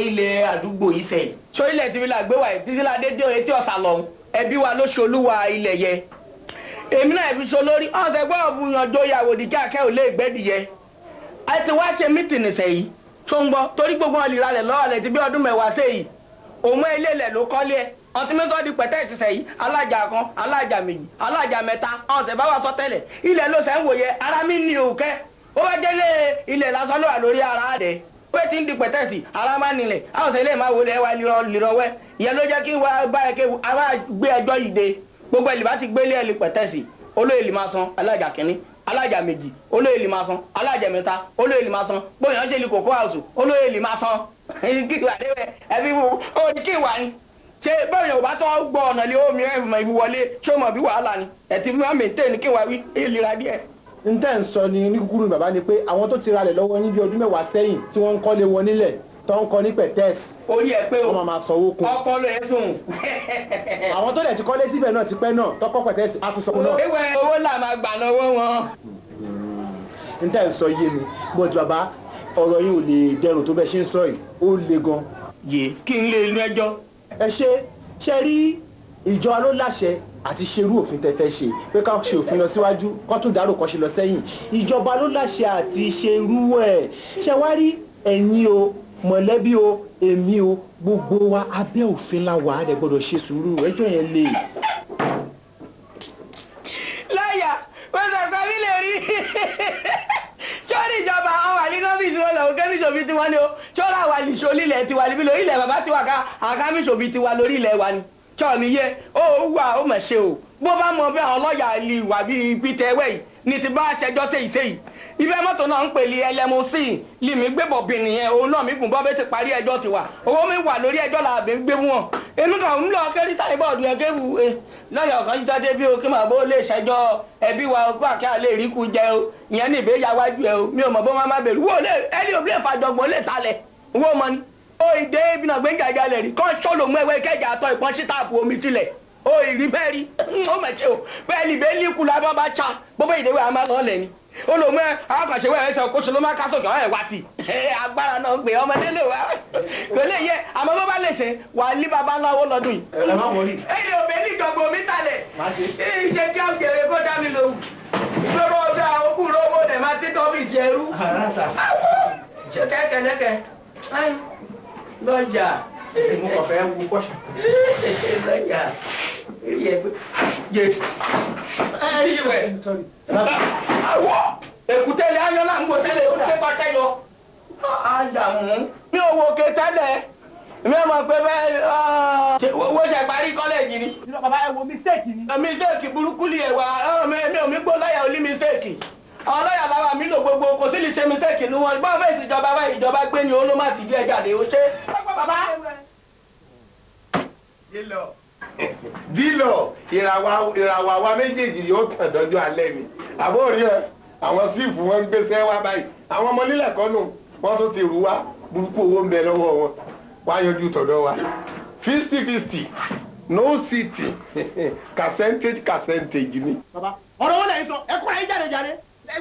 ilẹ̀ àdúgbò yìí sẹ́yìn. Ṣó ilẹ̀ tìbí la gbé wà yìí títí la dé etí ọ̀sà lọ́hùn. Ẹbí wa ló ṣolúwa ilẹ̀ yẹ. Èmi náà fi ṣolórí ọ̀sẹ̀ gbọ́ ọ̀bùyànjọ ìyàwó dìkẹ́ àkẹ́ ò lè gbẹ́dìyẹ. A ti wá ṣe mítìnì sẹ́yìn. Ṣó ń gbọ́ torí gbogbo wọn lè ralẹ̀ lọ́wọ́ rẹ̀ ti bí ọdún mẹ́wàá sẹ́yìn. Òun ilé ilẹ̀ ló kọ́lé ẹ̀. Ọtí mi sọ di pẹ̀tẹ́ ìṣiṣẹ́ yìí alájà kan alájà méjì alájà mẹ́ta ọ̀sẹ̀ bá wa sọ tẹ́lẹ̀ ilẹ̀ ló sẹ́ ń wòye ara mi ní òkẹ́ ó bá délé ilẹ̀ lásán ló wà lórí ara rẹ̀ ó ti ń di pẹ̀tẹ́ sí ara máa nílẹ̀ ọ̀sẹ̀ ilé máa wọlé wa lìrọ̀wẹ́ ìyẹn ló jẹ́ kí wọ́n bá yẹ kí a máa gbé ẹjọ́ yìí dé gbogbo ẹ̀lì bá ti gbélé ẹ̀lì pẹ̀tẹ́ sí olóyè lè máa san alájà kìnní alájà méjì olóyè lè máa san alájà mẹ́ta olóyè lè máa san bóyá ń ṣe lè kókó àwòsù olóyè lè máa san kíwà dé ẹbí wo ó ní kíwà ni ṣé bẹ́ẹ̀ yóò bá tọ́ gbọ́ ọ̀nà lé omi ẹ̀fùmọ̀ ibi wọlé ṣé o mọ̀ bí wàhálà ni ẹ̀tí fún mi tẹ̀ ní kíwà wí ìlera díẹ̀. n tẹ́ ń sọ ni ní kúkúrú bàbá ni pé àwọn tó ti ralẹ̀ lọ́wọ́ yín bí ọdún mẹ́wàá sẹ́yìn tí wọ́n ń kọ́lé wọn nílẹ̀ tó ń kọ́ ní pẹ̀tẹ́s. ó yẹ pé o wọ́n máa sanwó kun. ọkọ ló yẹ sùn. àwọn tó dẹ̀ ti kọ́lé síbẹ̀ náà ti pẹ́ náà tọ́kọ́ pẹ̀tẹ́s á tún sanwó náà. ewé owó là máa gbà lọ́wọ́ wọn. n tẹ́ ń sọ yé mi bó ti bàbá ọ̀rọ̀ yín ò lè dẹrùn tó bẹ́ẹ̀ ṣe ń sọ yìí ó le gan. yé kí n lè inú ẹjọ́. ẹ ṣe rí ìjọba ló láṣẹ àti ṣerú òfin tẹ́fẹ́ ṣe pé ká ṣe òfin lọ síwájú kó tún dárò kan ṣe lọ sẹ́yìn ìjọba ló láṣẹ àti ṣerú ẹ̀ ṣe wá rí ẹ̀yin o mọ̀lẹ́bí o èmi o gbogbo wa abẹ́ òfin la wà á dẹ̀ gbọ́dọ̀ ṣe sùúrù ẹjọ́ yẹn lè. láyà pẹ̀sẹ̀kọ́ mi lè rí sọ́ọ́rì ìjọba àwọn wà ní gọ́fíìsì wọn lọ́wọ́ kẹ́míṣòbí tiwọn ni o sọ́ọ́rì àwọn àlìṣó lílẹ̀ tiwa níbi lórí ilẹ̀ bàbá tiwa ká àkámíṣòbí tiwa lórí ilẹ̀ wa ni sọ́ọ̀ni yé ó wà ó mọ̀ ṣe o bó bá mọ bí àwọn ọlọ́yà lè wà bíi peter ewé yìí ní ti bá aṣẹjọ́ tẹ̀ ìṣe ibẹ̀ mọ́tò náà ń pè lé ẹlẹ́mọ̀sìn lèmi gbébọ̀ bìnrin yẹn òun náà mi gùn bọ́ bẹ́ẹ̀ ti parí ẹjọ́ tiwa owó mi wà lórí ẹjọ́ làbẹ gbé wọn èmi kàn ń lọ kẹ́rí sáré bọ́ọ̀dù yẹn kéwu lọ́yọ̀ kan jíjá dé bí o kí màá bó lè ṣẹjọ́ ẹbí wa kó àkẹ́ àlè rí kú jẹ o ìyẹn ní ìbéyà wájú ẹ o mi ò mọ̀ bó má má bẹ̀rù wo lè ẹni ò lè fàjọgbọ́n lè talẹ̀ wo mọ ni ó ìdè ibi náà gbé ń jàjà lẹ̀ rí kọ́ ṣọ́lò mú ẹwẹ́ kẹjà àtọ ìpọ́n sí táàpù omi tilẹ̀ ó ìrí bẹ́ẹ̀ rí ó mọ̀ ṣe o bẹ́ẹ̀ ni bẹ́ẹ̀ ní ikú lábọ́ bá cha bó bẹ́ẹ̀ ìdèwé àmà lọ́ lẹ̀ ni ó lò mú ẹ àkàṣewé ẹ sọ kóso ló má ká sókè ọ̀ ẹ̀ wá tì agbára náà gbé ọmọdé lè wá kò lè yẹ àmọ́ bó bá lè ṣe wà á lé baba ńlá owó lọ́dún yìí. ẹ má wọrí. ẹni òbí ní ìjọba omi talẹ̀ ṣe kí á jèrè kó dá mi lòun lọ́wọ́ ọdún àwọn òkúrò owó dẹ̀ máa ti tọ́ bí ìṣẹ́rú. ṣe kẹ́kẹ́lẹ́kẹ́ lọ́jà mo kàn fẹ́ wo kọ́ṣà. lọ́jà yẹ ìwẹ̀ àwọ̀ èkútẹ́lẹ̀ ayọ́lá ń gbò tẹ́lẹ̀ ó tẹ́ pàtẹ́ yọ. àdàmú mi ò wo ke tẹ́lẹ̀ mi ò mọ̀ pé bẹ́ẹ̀ wo ṣe parí kọ́lẹ́jì ni. bàbá ẹ wo mistake ni. mistake burúkú lè wà mi ò mi gbọ́ láyà olí mistake àwọn lọ́yà làwọn mi lò gbogbo kò sí lè ṣe mistake ní wọn báwọn fèsì ìjọba bá ìjọba gbé ni ó ló má ti bí ẹ jáde ó ṣe. bàbá. dílọ ìràwọ̀ àwa méjèèjì yóò tàn dọ́jọ́ alẹ́ ni àbórí ẹ àwọn síìfù wọn ń gbéṣẹ́ wá báyìí àwọn ọmọ nílẹ̀ kan nù wọ́n tún ti rú wá burúkú owó ń bẹ lọ́wọ́ wọn wá yanjú tọ̀dọ̀ wa 50-50 no city percentage ni. bàbá ọ̀rọ̀ wọn lẹ́yìn sọ ẹ̀kọ́ rẹ̀ jáde jáde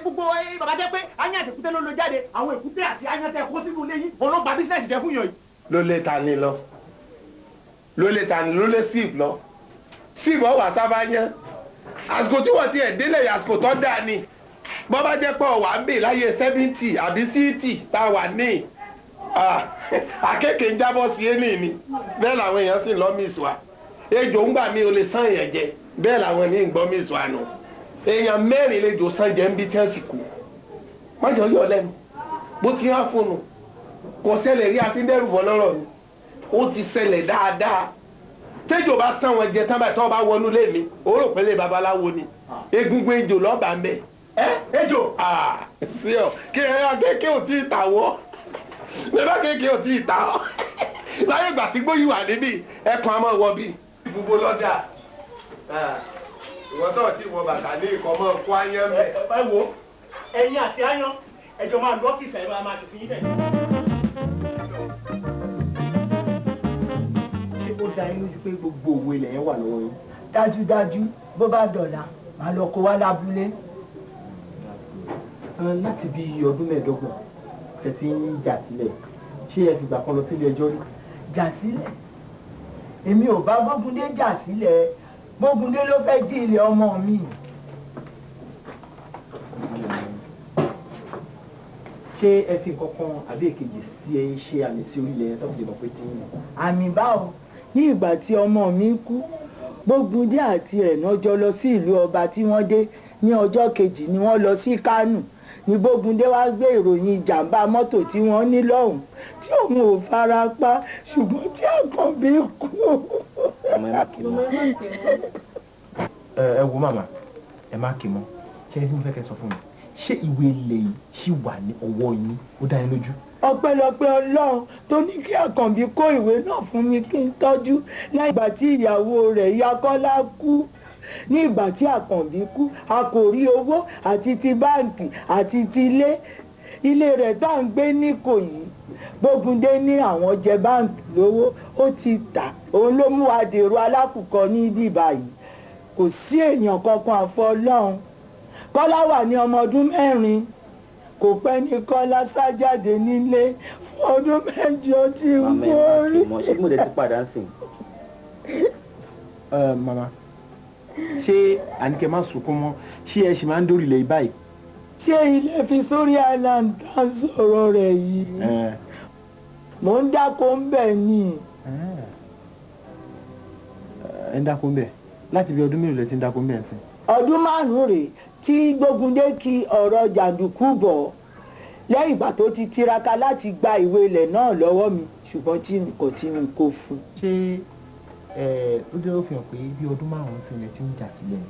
gbogbo bàbá jẹ́ pé ayé àti èkúté ló lọ jáde àwọn èkúté àti ayé àti ẹ̀kọ́ sínú ilé yìí ọlọ́pàá bísíǹsì jẹ́ fún yàn yìí. ló lè ta ni lọ ló lè ta ni ló lè síìf lọ síìf ọwà sábà yẹn àsìkò tí wọ́n ti ẹ̀ délẹ̀ àsìkò tó dáa ni bọ́ bá jẹ́ pé ọ̀wà ń bè láyé 70 àbí 60 tá a wà ní àkékè ń jábọ́ sí ẹni ni bẹ́ẹ̀ làwọn èèyàn sì lọ́ miss wa ejò ń gbà mí o lè sàn yẹn jẹ bẹ́ẹ̀ làwọn ní gbọ́ miss wa nù èèyàn mẹ́rin lè jò sàn jẹ́ ń bí tí wọ́n sì kú májọ yọ lẹ́nu bó ti hàn fóònù kò ṣẹlẹ̀ rí afíndẹ́rù bọ́ lọ́rọ̀ ni ó ti ṣẹlẹ̀ dáadáa tẹ́jọ́ bá sàn wọn jẹ tán báyìí tó bá wọnú lé mi ó rò pé lè babaláwo ni egungun ejò lọ́ọ̀bà ń bẹ̀ ejò sí ọ kí ẹ kéèké ò tí ì tà wọ́ bẹ́ẹ̀ kéèké ò tí ì tà ọ́ láyé ìgbà tí gbóyè wà níbí ẹkùn àmọ́ wọ bí. gbogbo lọ́dà ìwọ́n tó ti wọ bàtà ní ìkọ́mọ́ kó ayán mẹ́. ẹ wo ẹ̀yin àti ayán ẹjọ́ máa lọ ọ́fíìsì ẹ̀ máa ṣòfin yín tẹ̀lé. ó dá yín lójú pé gbogbo òwe ilẹ̀ yẹn wà lọ́wọ́ yín. dájúdájú bó bá dọ̀la màá lọ kó wá lábúlé. láti bí ọdún mẹ́ẹ̀ẹ́dọ́gbọ̀n ẹ ti ń jà sílẹ̀ ṣé ẹ fìgbà kan lọ sílé ẹjọ́ rí. jà sílẹ̀ èmi ò bá Bógúndé jà sílẹ̀ Bógúndé ló fẹ́ jí ilé ọmọ mi. ṣé ẹ fi nǹkan kan àbí èkejì sí ẹyin ṣe àmì sí orílẹ̀ ẹ̀ tó fi dìbò pé tí ń yàn. àmì báwo ní ìgbà tí ọmọ mi kú Bógúndé àti ẹ̀nà jọ lọ sí ìlú ọba tí wọ́n dé ní ọjọ́ kejì ni wọ́n lọ sí Kánò ní Bógúndé wá gbé ìròyìn ìjàmbá mọ́tò tí wọ́n ní lọ́hùn tí òun ò fara pa ṣùgbọ́n tí Àkànbí kú. ẹ wo màmá ẹ má kí mọ́ ṣé ẹ tí mo fẹ́ kẹ́ sọ fún mi ṣé ìwé ilé yìí ṣì wà ní ọwọ́ yín ó dá yín lójú. ọpẹ́lọpẹ́ Ọlọ́run tó ní kí Àkànbí kó ìwé náà fún mi kí n tọ́jú lẹ́yìn ìgbà tí ìyàwó rẹ̀ Ìyá Kọ́lá kú ní ìgbà tí Àkànbí kú a kò rí owó àti ti báǹkì àti ti ilé rẹ̀ tá à ń gbé n'Ìkòyí Bógúndé ní àwọn jẹ báǹkì lówó ó ti tà òun ló mú wa dèrò alákùkọ níbí báyìí kò sí èèyàn kankan àfọlọ́run Kọ́lá wà ní ọmọ ọdún 4 kò pẹ́ ní Kọ́lá sá jáde nílé fún ọdún 8 tí ń borí. ṣé mo lè ti padà ń sìn. Màmá ṣé àníkẹ́ má sunkún mọ́ ṣé ẹ ṣì máa ń dórí ilẹ̀ báyìí. ṣé ilé fi sórí island tá a sọ̀rọ̀ rẹ̀ yìí mò ń dáko ń bẹ̀ ni. ẹ ń dáko ń bẹ̀ láti bí ọdún mélòó lẹ ti ń dáko ń bẹ̀ ń sìn. ọdún 5 rèé tí Gbógundé kí ọ̀rọ̀ jàǹdùkú bọ̀ lẹ́yìn ìgbà tó ti tiraka láti gba ìwé ilẹ̀ náà lọ́wọ́ mi ṣùgbọ́n tí nǹkan tí n kò fún. ṣé ó jẹ́ ó fi hàn pé bí ọdún 5 sílẹ̀ tí ń jà sílẹ̀.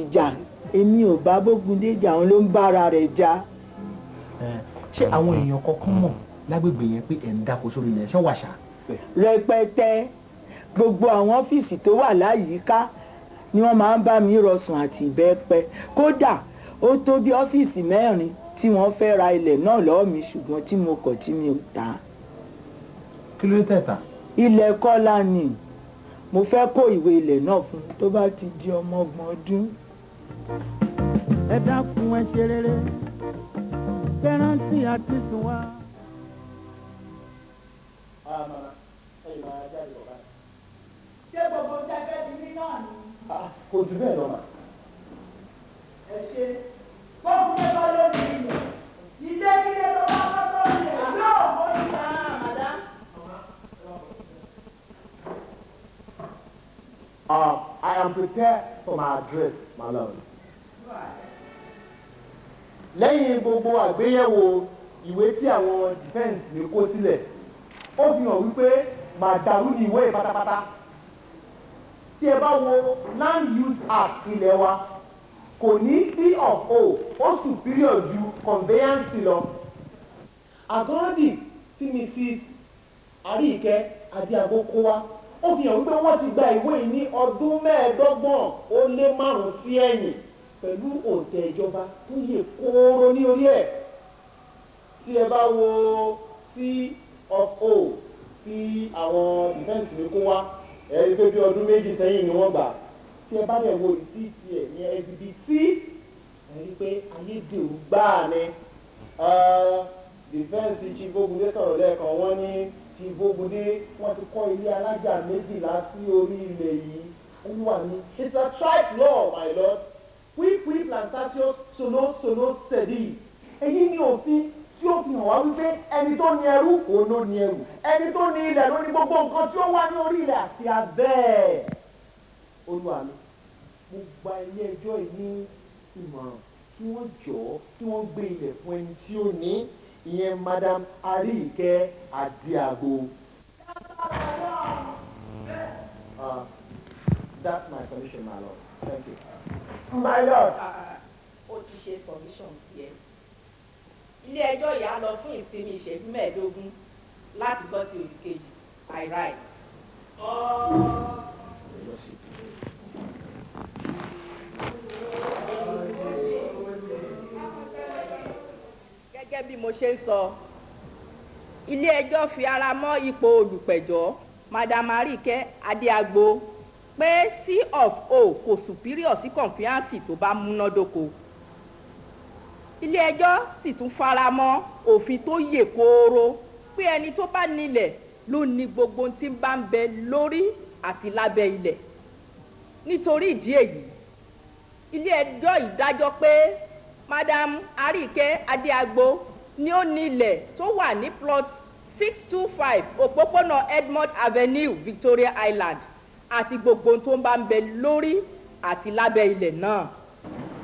ìjà èmi ò bá Gbógundé jà òun ló ń bára rẹ̀ jà. ṣé àwọn èèyàn kọ̀ọ̀kan mọ̀ lágbègbè yẹn pé ẹ̀ ń dáko sórí ilẹ̀ ṣọ́ wàṣà. rẹpẹtẹ gbogbo àwọn ọ́fíìsì tó wà láyìíká ni wọ́n máa ń bá mi rọsùn àti ìbẹ́pẹ kódà ó tó bí ọ́fíìsì 4 tí wọ́n fẹ́ ra ilẹ̀ náà lọ́wọ́ mi ṣùgbọ́n tí mo kọ̀ tí mi ò tà. kí ló tẹ̀ tà. ilẹ̀ Kọ́lá ni mo fẹ́ kó ìwé ilẹ̀ náà fún tó bá ti di ọmọ 30 ọdún. ẹ dákun ẹ ṣe rere kẹrántì àti sùn wá. ṣé gbogbo jẹ́gẹ́ di mí náà ni. kò jù bẹ́ẹ̀ lọ mà. ẹ ṣe Gbógundé bá lórí ilẹ̀ ilé kílé tó bá kọ́kọ́ ilẹ̀ yóò mọ́ sí màdá. I am prepared for my address, my lord. Lẹ́yìn gbogbo àgbéyẹ̀wò ìwé tí àwọn defence mi kó sílẹ̀, ó fi hàn wípé màdàrú ni ìwé pátápátá. Tí ẹ bá wo Land Use Act ilẹ̀ wa, kò ní C of O, ó superior ju conveyance lọ. Àgọ́dì tí Mrs. Àríkẹ́ Adéagbó kó wá, ó fi hàn wípé wọ́n ti gba ìwé yìí ní ọdún 25 ó lé 5 sí ẹ̀yìn pẹ̀lú òǹtẹ̀ ìjọba tó yè kóró ní orí ẹ̀. Tí ẹ bá wo C of O tí àwọn defence mi kó wá, ẹ rí pé bí ọdún 2 sẹ́yìn ni wọ́n gbà. Tí ẹ bá dẹ̀ wo ìsíìtì ẹ̀ ní exhibit C, ẹ rí pé ayédèrú gbáà ni. Defence Chief Gbógundé sọ̀rọ̀ lẹ́ẹ̀kan wọ́n ní Chief Gbógundé wọ́n ti kọ́ ilé alájà 12 sí orí ilẹ̀ yìí. Olúwa ni it's a trite law, my lord. Qui plantatio solo sedi. Èyí ni òfin tí ó fi hàn wá wípé ẹni tó ní ẹrú òun ló ní ẹrù. Ẹni tó ní ilẹ̀ ló ní gbogbo nǹkan tí ó wà ní orí ilẹ̀ àti abẹ́ ẹ̀. Olúwa mi, mo gba ilé ẹjọ́ yìí ní ìmọ̀ràn kí wọ́n jọ̀ọ́ kí wọ́n gbé ilẹ̀ fún ẹni tí ó ní ìyẹn Madam Àríkẹ́ Adéagbó. That's my submission, my lord. Thank you. My lord. ó ti ṣe submission sí ẹ. ilé ẹjọ́ yìí á lọ fún ìsinmi ìṣẹ́jú 15 láti gbọ́ ti òdì kejì. I write. gẹ́gẹ́ bí mo ṣe ń sọ ilé ẹjọ́ fi ara mọ́ ipò olùpẹ̀jọ́ Madam Àríkẹ́ Adéagbó pé C of O kò superior sí confiance tó bá múnádóko. ilé ẹjọ́ sì tún fara mọ́ òfin tó yè kooro pé ẹni tó bá nílẹ̀ ló ní gbogbo tí ń bá ń bẹ lórí àti lábẹ́ ilẹ̀. nítorí ìdí èyí ilé ẹjọ́ yìí dájọ́ pé Madam Àríkẹ́ Adéagbó ni ó ní ilẹ̀ tó wà ní plot 625 òpópónà Edmond Avenue, Victoria Island àti gbogbo tó ń bá ń bẹ lórí àti lábẹ́ ilẹ̀ náà.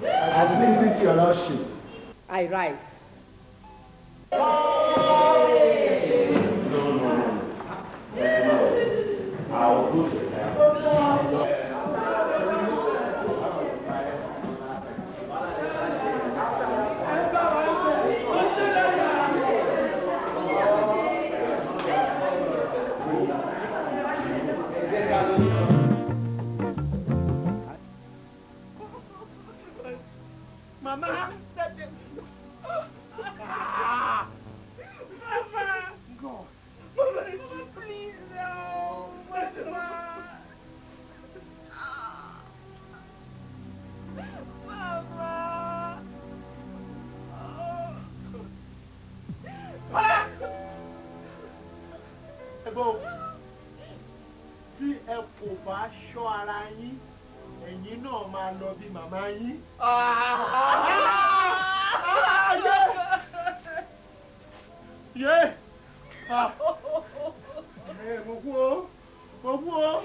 I listen to your lordship. I rise. I'll do it. Mama. Mama. God. Mama, please, no. kò bá ṣọ́ ara yín ẹ̀yin náà máa lọ bí màmá yín. Yé! Mo kú o! Mo kú o!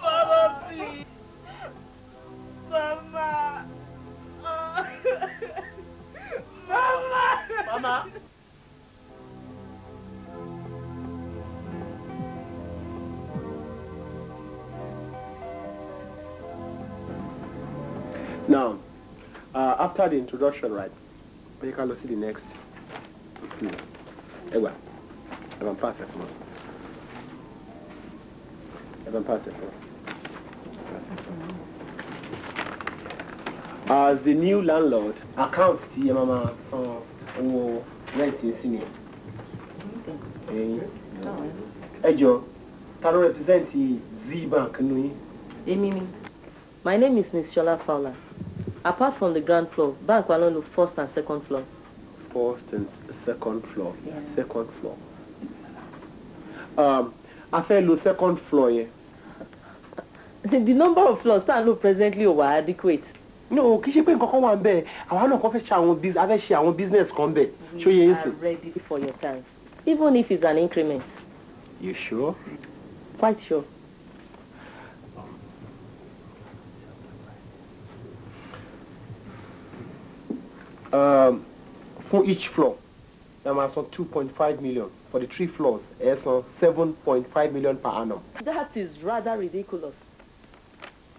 Mama, please. Mama. Mama! Now, after the introduction, right, you can see the next. Ewa, I'm pass it now. I'm pass it now. As the new landlord, account the mama so rent in senior. Ejo, can you represent the Z Bank? Emini. My name is Miss Shola Fowler. Apart from the ground floor, bank will only first and second floor. First and second floor. Yeah. Second floor. I feel the second floor here. The number of floors stand presently over adequate. No, kì í ṣe pé nǹkan kan wà ńbẹ̀. Àwa náà kàn fẹ́ ṣe àwọn business kan ńbẹ̀. Ṣó yé We yín are sí? ready for your chance, even if it's an increment. You sure? Quite sure. For each floor, there are 2.5 million. For the 3 floors, there's 7.5 million per annum. That is rather ridiculous.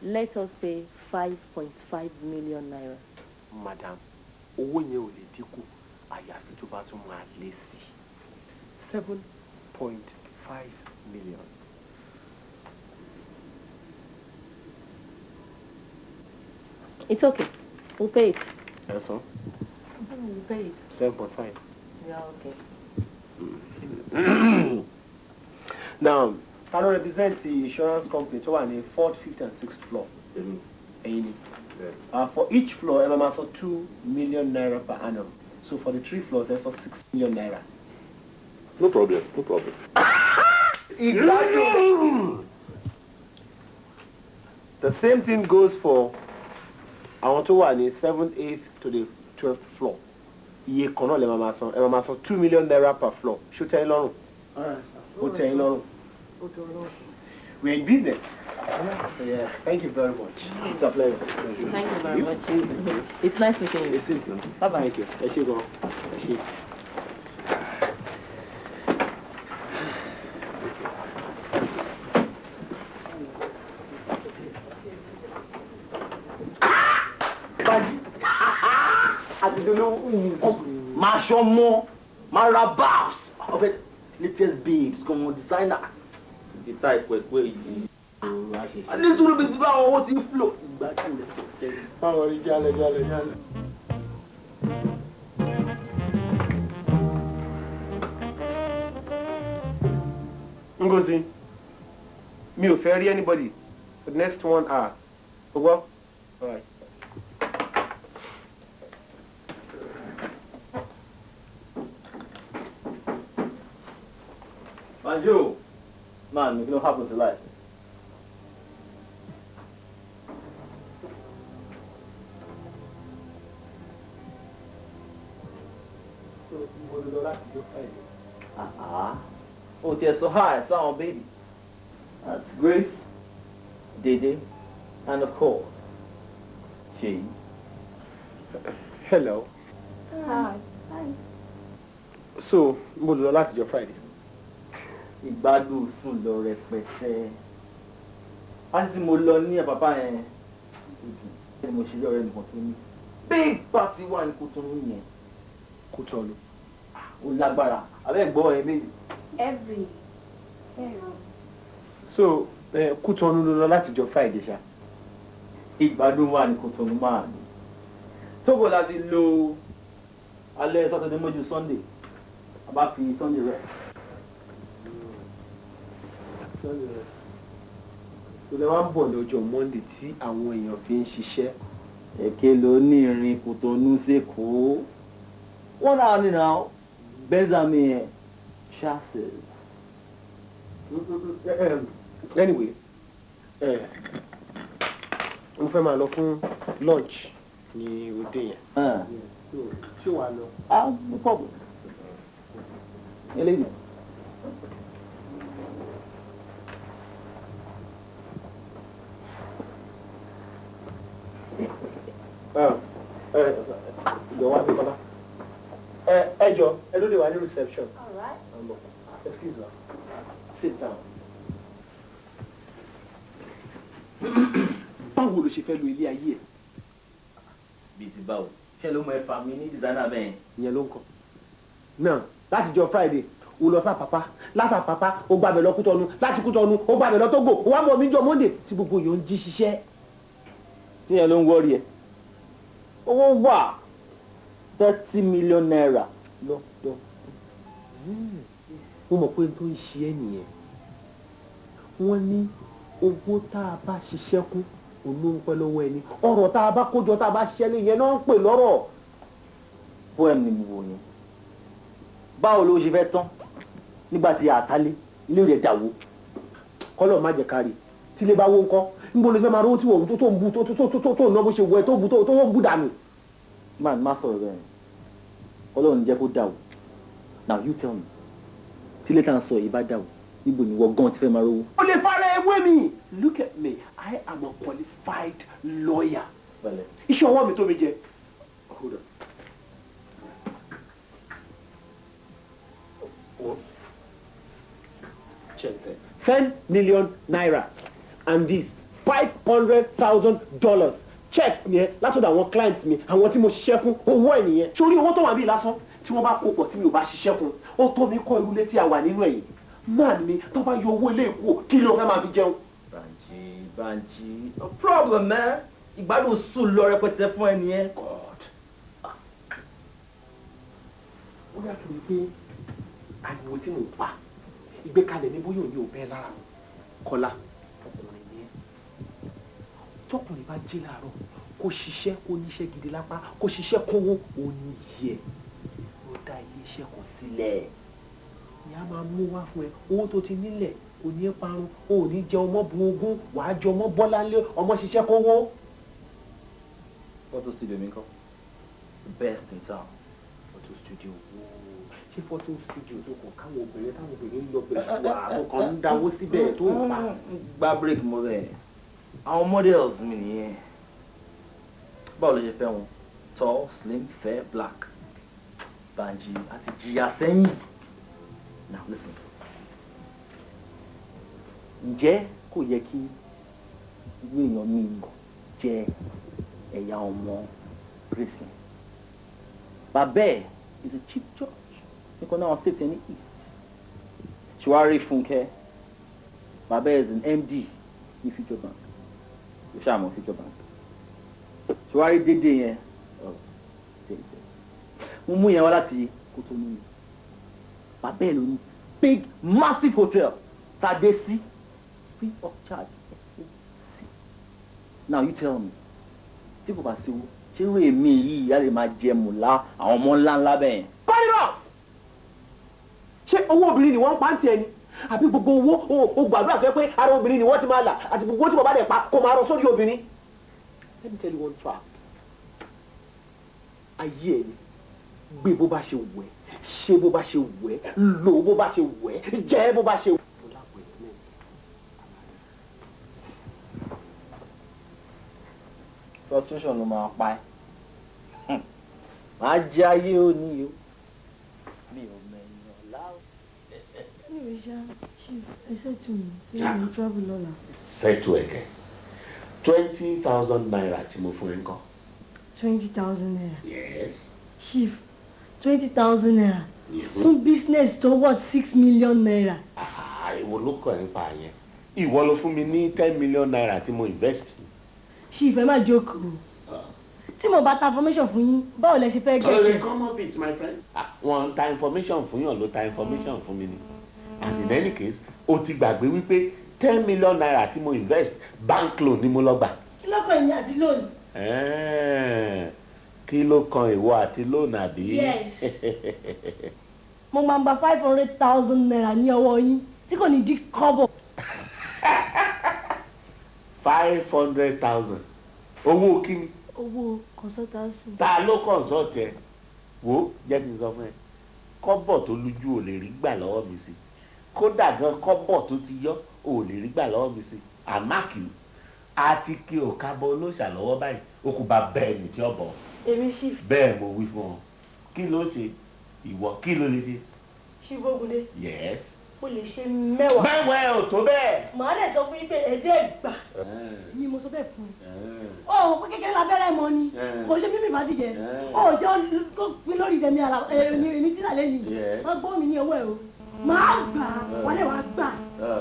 Let us say 5.5 million naira. Madam, owó yẹn ò lè dínkù àyàfi tó bá tún máa lé sí 7.5 million. It's okay. We'll pay it. Yes, sir. We'll pay it. 7.5. Yeah, okay. Now, I don't represent the insurance company to one 4th, 5th, and 6th floor. For each floor, I'm also 2 million naira per annum. So for the 3 floors, there's 6 million naira. No problem, no problem. The same thing goes for I want to one 7th, 8th to the 12th floor. Iye kan náà lè máa san 2 million naira per floor. Ṣó tẹ́ yín lọ́rùn? Ó tẹ́ yín lọ́rùn. We're in business. Yeah. Thank you very much. It's a pleasure. Thank you very much. It's nice meeting you. It's simple. Bye-bye. Thank you. Ẹ ṣé gan. Ẹ ṣé. Máa ṣọmọ, máa ra babs. Ọbẹ̀ latest babes gan designer. Ìta ìpẹ̀pẹ̀ yìí. Nítorí bí ti bá àwọn owó ti ń flow. Ìgbà tí mo lè tẹ̀lé. Báwo rí jálẹ̀. Ngozi, mi ò fẹ́ rí anybody for the next 1 hour. Gbogbo? All right. Manjo, man, you know what happened to life. Oh, they're so high, sound baby. That's Grace, Dede, and of course, Jay. Hello. Hi. So, mo lọ láti jọ Friday. Ìgbádùn sùn lọ rẹpẹtẹ. Láti mo lọ ní àpapá yẹn, ni mo ṣe rí ọ̀rẹ́ nìkan tó ní. Big party wà ní Kútọ́nù yẹn. Kútọ́nù. Ó lágbára. Abẹ́ gbọ́ ẹ méjì. Every. So, Kútọ́nù ló lọ láti jọ Friday ṣá. Ìgbádùn wà ní Kútọ́nù máa ní. Tóbò láti lo alẹ́ Saturday mọ́jú Sunday. A bá fi Sunday rẹ̀. Tó lè wá ń bọ̀ lọ́jọ́ Monday tí àwọn èèyàn fi ń ṣiṣẹ́. Èké ló ní ìrìn Kútọ́nù s'Èkó. 1 hour nínú àwọn. Benjamin chassis. Anyway, mo fẹ́ máa lọ fún lunch ní òde yẹn. Ṣé wàá lọ? No problem. Eléyìí. Ìjọba bí kọ́lá. Ẹ jọ, ẹ ló lè wà ní reception. Excuse me. Sit down. Báwo ló ṣe fẹ́ lo ilé ayé ẹ̀? Bíi ti báwo? Ṣé ló mọ ẹ̀fà mi ní designer bẹ́ẹ̀? Ìyẹn ló ń kọ́. Náà láti jọ Friday o lọ sápapá látàpapá o gbàbẹ̀ lọ Kútọ́nù láti Kútọ́nù o gbàbẹ̀ lọ Tógò o wá mọ̀ mí jọ Monday tí gbogbo yòó ń jí ṣiṣẹ́. Ìyẹn ló ń wọ́ọ̀rì ẹ̀. Owó wà 30 million naira. Lọ. Mo mọ̀ pé n tó ń ṣe ẹ́ nìyẹn. Wọ́n ní owó tá a bá ṣiṣẹ́ kún olóńpẹ́ lọ́wọ́ ẹni. Ọ̀rọ̀ tá a bá kójọ tá a bá ṣiṣẹ́ lé yẹn náà ń pè lọ́rọ̀. Poem ni mo wò yẹn. Báwo ló ṣe fẹ́ tán nígbà tí àtàlé ilé rẹ̀ dàwó? Kọ́lọ̀ má jẹ́ kárí. Tílé bá wó ńkọ́ níbo ló fẹ́ máa rówó tí wọ́n tó ń bu tó ń ná bó ṣe wọ ẹ tó ń bu dànù. Man, má sọ̀rọ̀ bẹ́ẹ̀. Ọlọ́run jẹ́ kó dàwó. Now you tell me. Tílé tá à ń sọ yìí bá dàwó. Níbo ni wọ́n gan ti fẹ́ máa rówó? O lè fara ewé mi. Look at me. I am a qualified lawyer. Iṣẹ́ ọwọ́ mi tó mi jẹ. Hold on. Check that. 10 million naira and this $500,000 check yẹn látọ̀dọ̀ àwọn clients mi àwọn tí mo ṣiṣẹ́ fún owó ẹ̀ nìyẹn. Sórí owó tó wà bí lásán tí wọ́n bá kó pọ̀ tí mi ò bá ṣiṣẹ́ fún ó tó mi kọ́ irú ilé tí a wà nínú ẹ̀yìn. Man mi tó bá yọ owó ilé ìkó kí ló fẹ́ máa fi jẹun. Banji, no problem man. Ìgbádùn sùn lọ rẹpẹtẹ fún ẹni yẹn. God. Ó yàtọ̀ wípé àyẹ̀wò tí mo pa ìgbékalẹ̀ ní bóyá òní ò bẹ́ẹ̀ lára Kọ́lá ọkùnrin ni ẹ́. Tọkùnrin bá jí láàárọ̀ kó ṣiṣẹ́ kó níṣẹ́ gidi lápá kó ṣiṣẹ́ kówó òní yẹ ó dá ilé iṣẹ́ kan sílẹ̀. Ìyá máa mú wá fún ẹ owó tó ti nílẹ̀ kò ní parun o ò ní jẹ ọmọ bu ogún wàá jẹ ọmọ bọ́lá ńlẹ̀ ọmọ ṣiṣẹ́ kówó. Photo studio mi kọ́ the best in town. Photo studio ṣé photo studio tó kàn káwọn obìnrin táwọn obìnrin ń lọ bẹ̀rẹ̀ wá tó kàn ń dáwó síbẹ̀ tó ń pa. Gba break mo bẹ̀ àwọn models mi nìyẹn. Báwo ló ṣe fẹ́ wọn? Tall, slim, fair, black. Banji àti jìyà sẹ́yìn. Now listen. Ǹjẹ́ kò yẹ kí irú èèyàn mi jẹ ẹ̀yà ọmọ Graceland? Bàbá ẹ̀ is a chief judge. Níkan náà state ẹni east. Ṣùwárí Fúnkẹ́. Bàbá ẹ̀ is an MD ní Future Bank. Yóò ṣàmọ̀ Future Bank. Ṣùwárí dédé yẹn. Mo mú yẹn wá láti Kótónú ni. Bàbá ẹ̀ ló ní big massive hotel. Tadesi. Free of charge. Now you tell me. Tí kò bá sí owó, ṣé irú èmi yìí á lè máa jẹ mùlá àwọn ọmọ ńláńlá bẹ́ẹ̀? Pálíbà! Ṣé owó obìnrin ni wọ́n ń pa ń tiẹ̀ ni? Àbí gbogbo owó o gbàdúrà fẹ́ pé ara obìnrin ni wọ́n ti máa là àti gbogbo owó tí bàbá rẹ̀ pa kó máa rọ sórí obìnrin? Let me tell you one fact. Ayé ẹ̀ ni gbé bó bá ṣe wù ẹ́, ṣe bó bá ṣe wù ẹ́, lò bó bá ṣe wù ẹ́, jẹ́ bó bá ṣe wù ẹ́. Frustration ló máa pa ẹ́. Màá jẹ ayé òní o. Mi ò mẹ́yìn ọ̀la o. Anyway, Chief, I said to me, say you travel lọ́la. Settle ẹ̀kẹ́ 20,000 naira tí mo fún ẹ ńkọ́. 20,000 naira. Yes. Chief, 20,000 naira. Fún business tó worth 6 million naira. Ìwọ ló kọ̀ nípa yẹn. Ìwọ ló fún mi ní 10 million naira tí mo invest. Chief, ẹ má jókòó. Tí mo bá ta information fún yín, báwo lẹ ṣe fẹ́ gẹ̀ẹ́gẹ́? Come on bit, my friend. Wọ́n ta information fún yàn ló ta information fún mi ni. And in any case, o ti gbàgbé wípé 10 million naira tí mo invest bank loan ni mo lọ gbà. Kí ló kàn yín àti lónìí? Kí ló kan ìwọ àti loan àbí? Yes. mo máa ń gba 500,000 naira ní ọwọ́ yín tí kò ní dí kọ́bọ̀. 500,000 owó kíni. owó consultancy. ta ló consult ẹ wo jẹ́ kí n sọ fún ẹ kọ́bọ̀ tó lójú ò lè rí gbà lọ́wọ́ mi sí kódà gan kọ́bọ̀ tó ti yọ ò lè rí gbà lọ́wọ́ mi sí àmákì àti kí o kábọ̀ olóṣà lọ́wọ́ báyìí ó kò bá bẹ́ẹ̀ ní tí ó bọ̀. èmi sì. bẹ́ẹ̀ mo wí fún ọ kí ló ṣe ìwọ kí ló lè ṣe. ṣíbógunlé. yes. o lè ṣe mẹ́wàá. mẹ́wàá ẹ̀ ò tó bẹ́ẹ̀. màá dẹ̀ sọ fún yín pé ẹ̀ẹ́dẹ́gbà ni mo sọ bẹ́ẹ̀ fún un. ó pé kékeré labẹ́rẹ́ mọ́ ni kò ṣe bíbí bá dìjẹ́ ó jọ kó pin lórí ìdẹ́mi ara ní tíra lẹ́yìn wọ́n gbọ́ mi ní owó ẹ̀ o máa gbà wọlé wàá gbà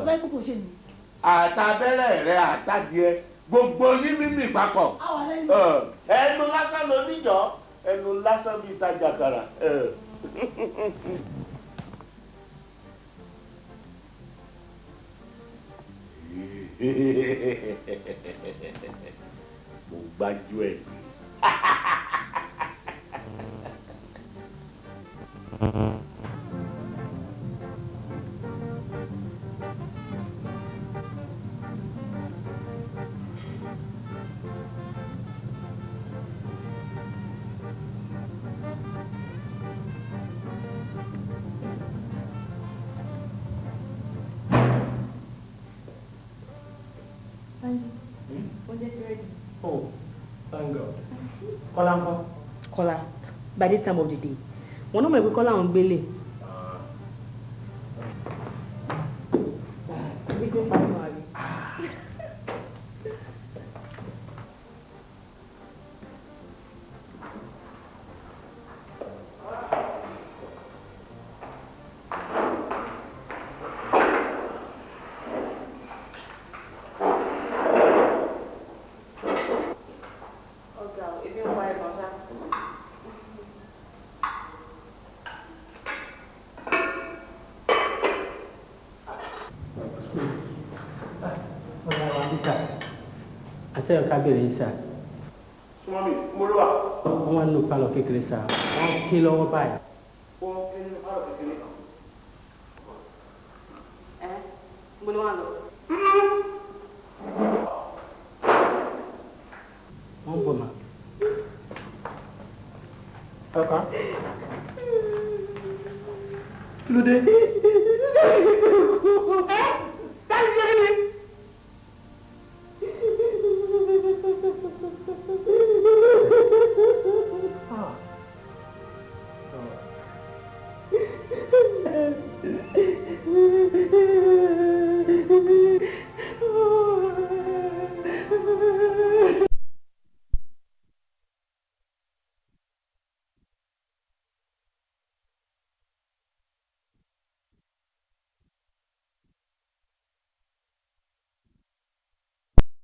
lọ́yẹ́ kókò ṣe ni. àtàbẹ́rẹ́ rẹ àtàdìẹ gbogbo ní mímì papọ̀ ẹnu lásán ló níjọ́ ẹnu lásán bíi ìtajà kàrà. mo gbájú ẹ. Oh, thank God. Kọ́lá ń kọ́. Kọ́lá, by this time of the day, wọ́n náà mọ̀ pé Kọ́lá ń gbélé. àtẹ̀yọ̀ kábìrì yìí sà. Súnmọ́mí, mo ló wà. wọ́n wá nínú pálọ̀ kékeré sà wọ́n ké lọ́wọ́ báyìí. Wọ́n ké nínú pálọ̀ kékeré kan. Mo ní wà lọ. wọ́n bọ̀ mà. Ọkà. Kí ló dé? Dájú ṣe kí ni?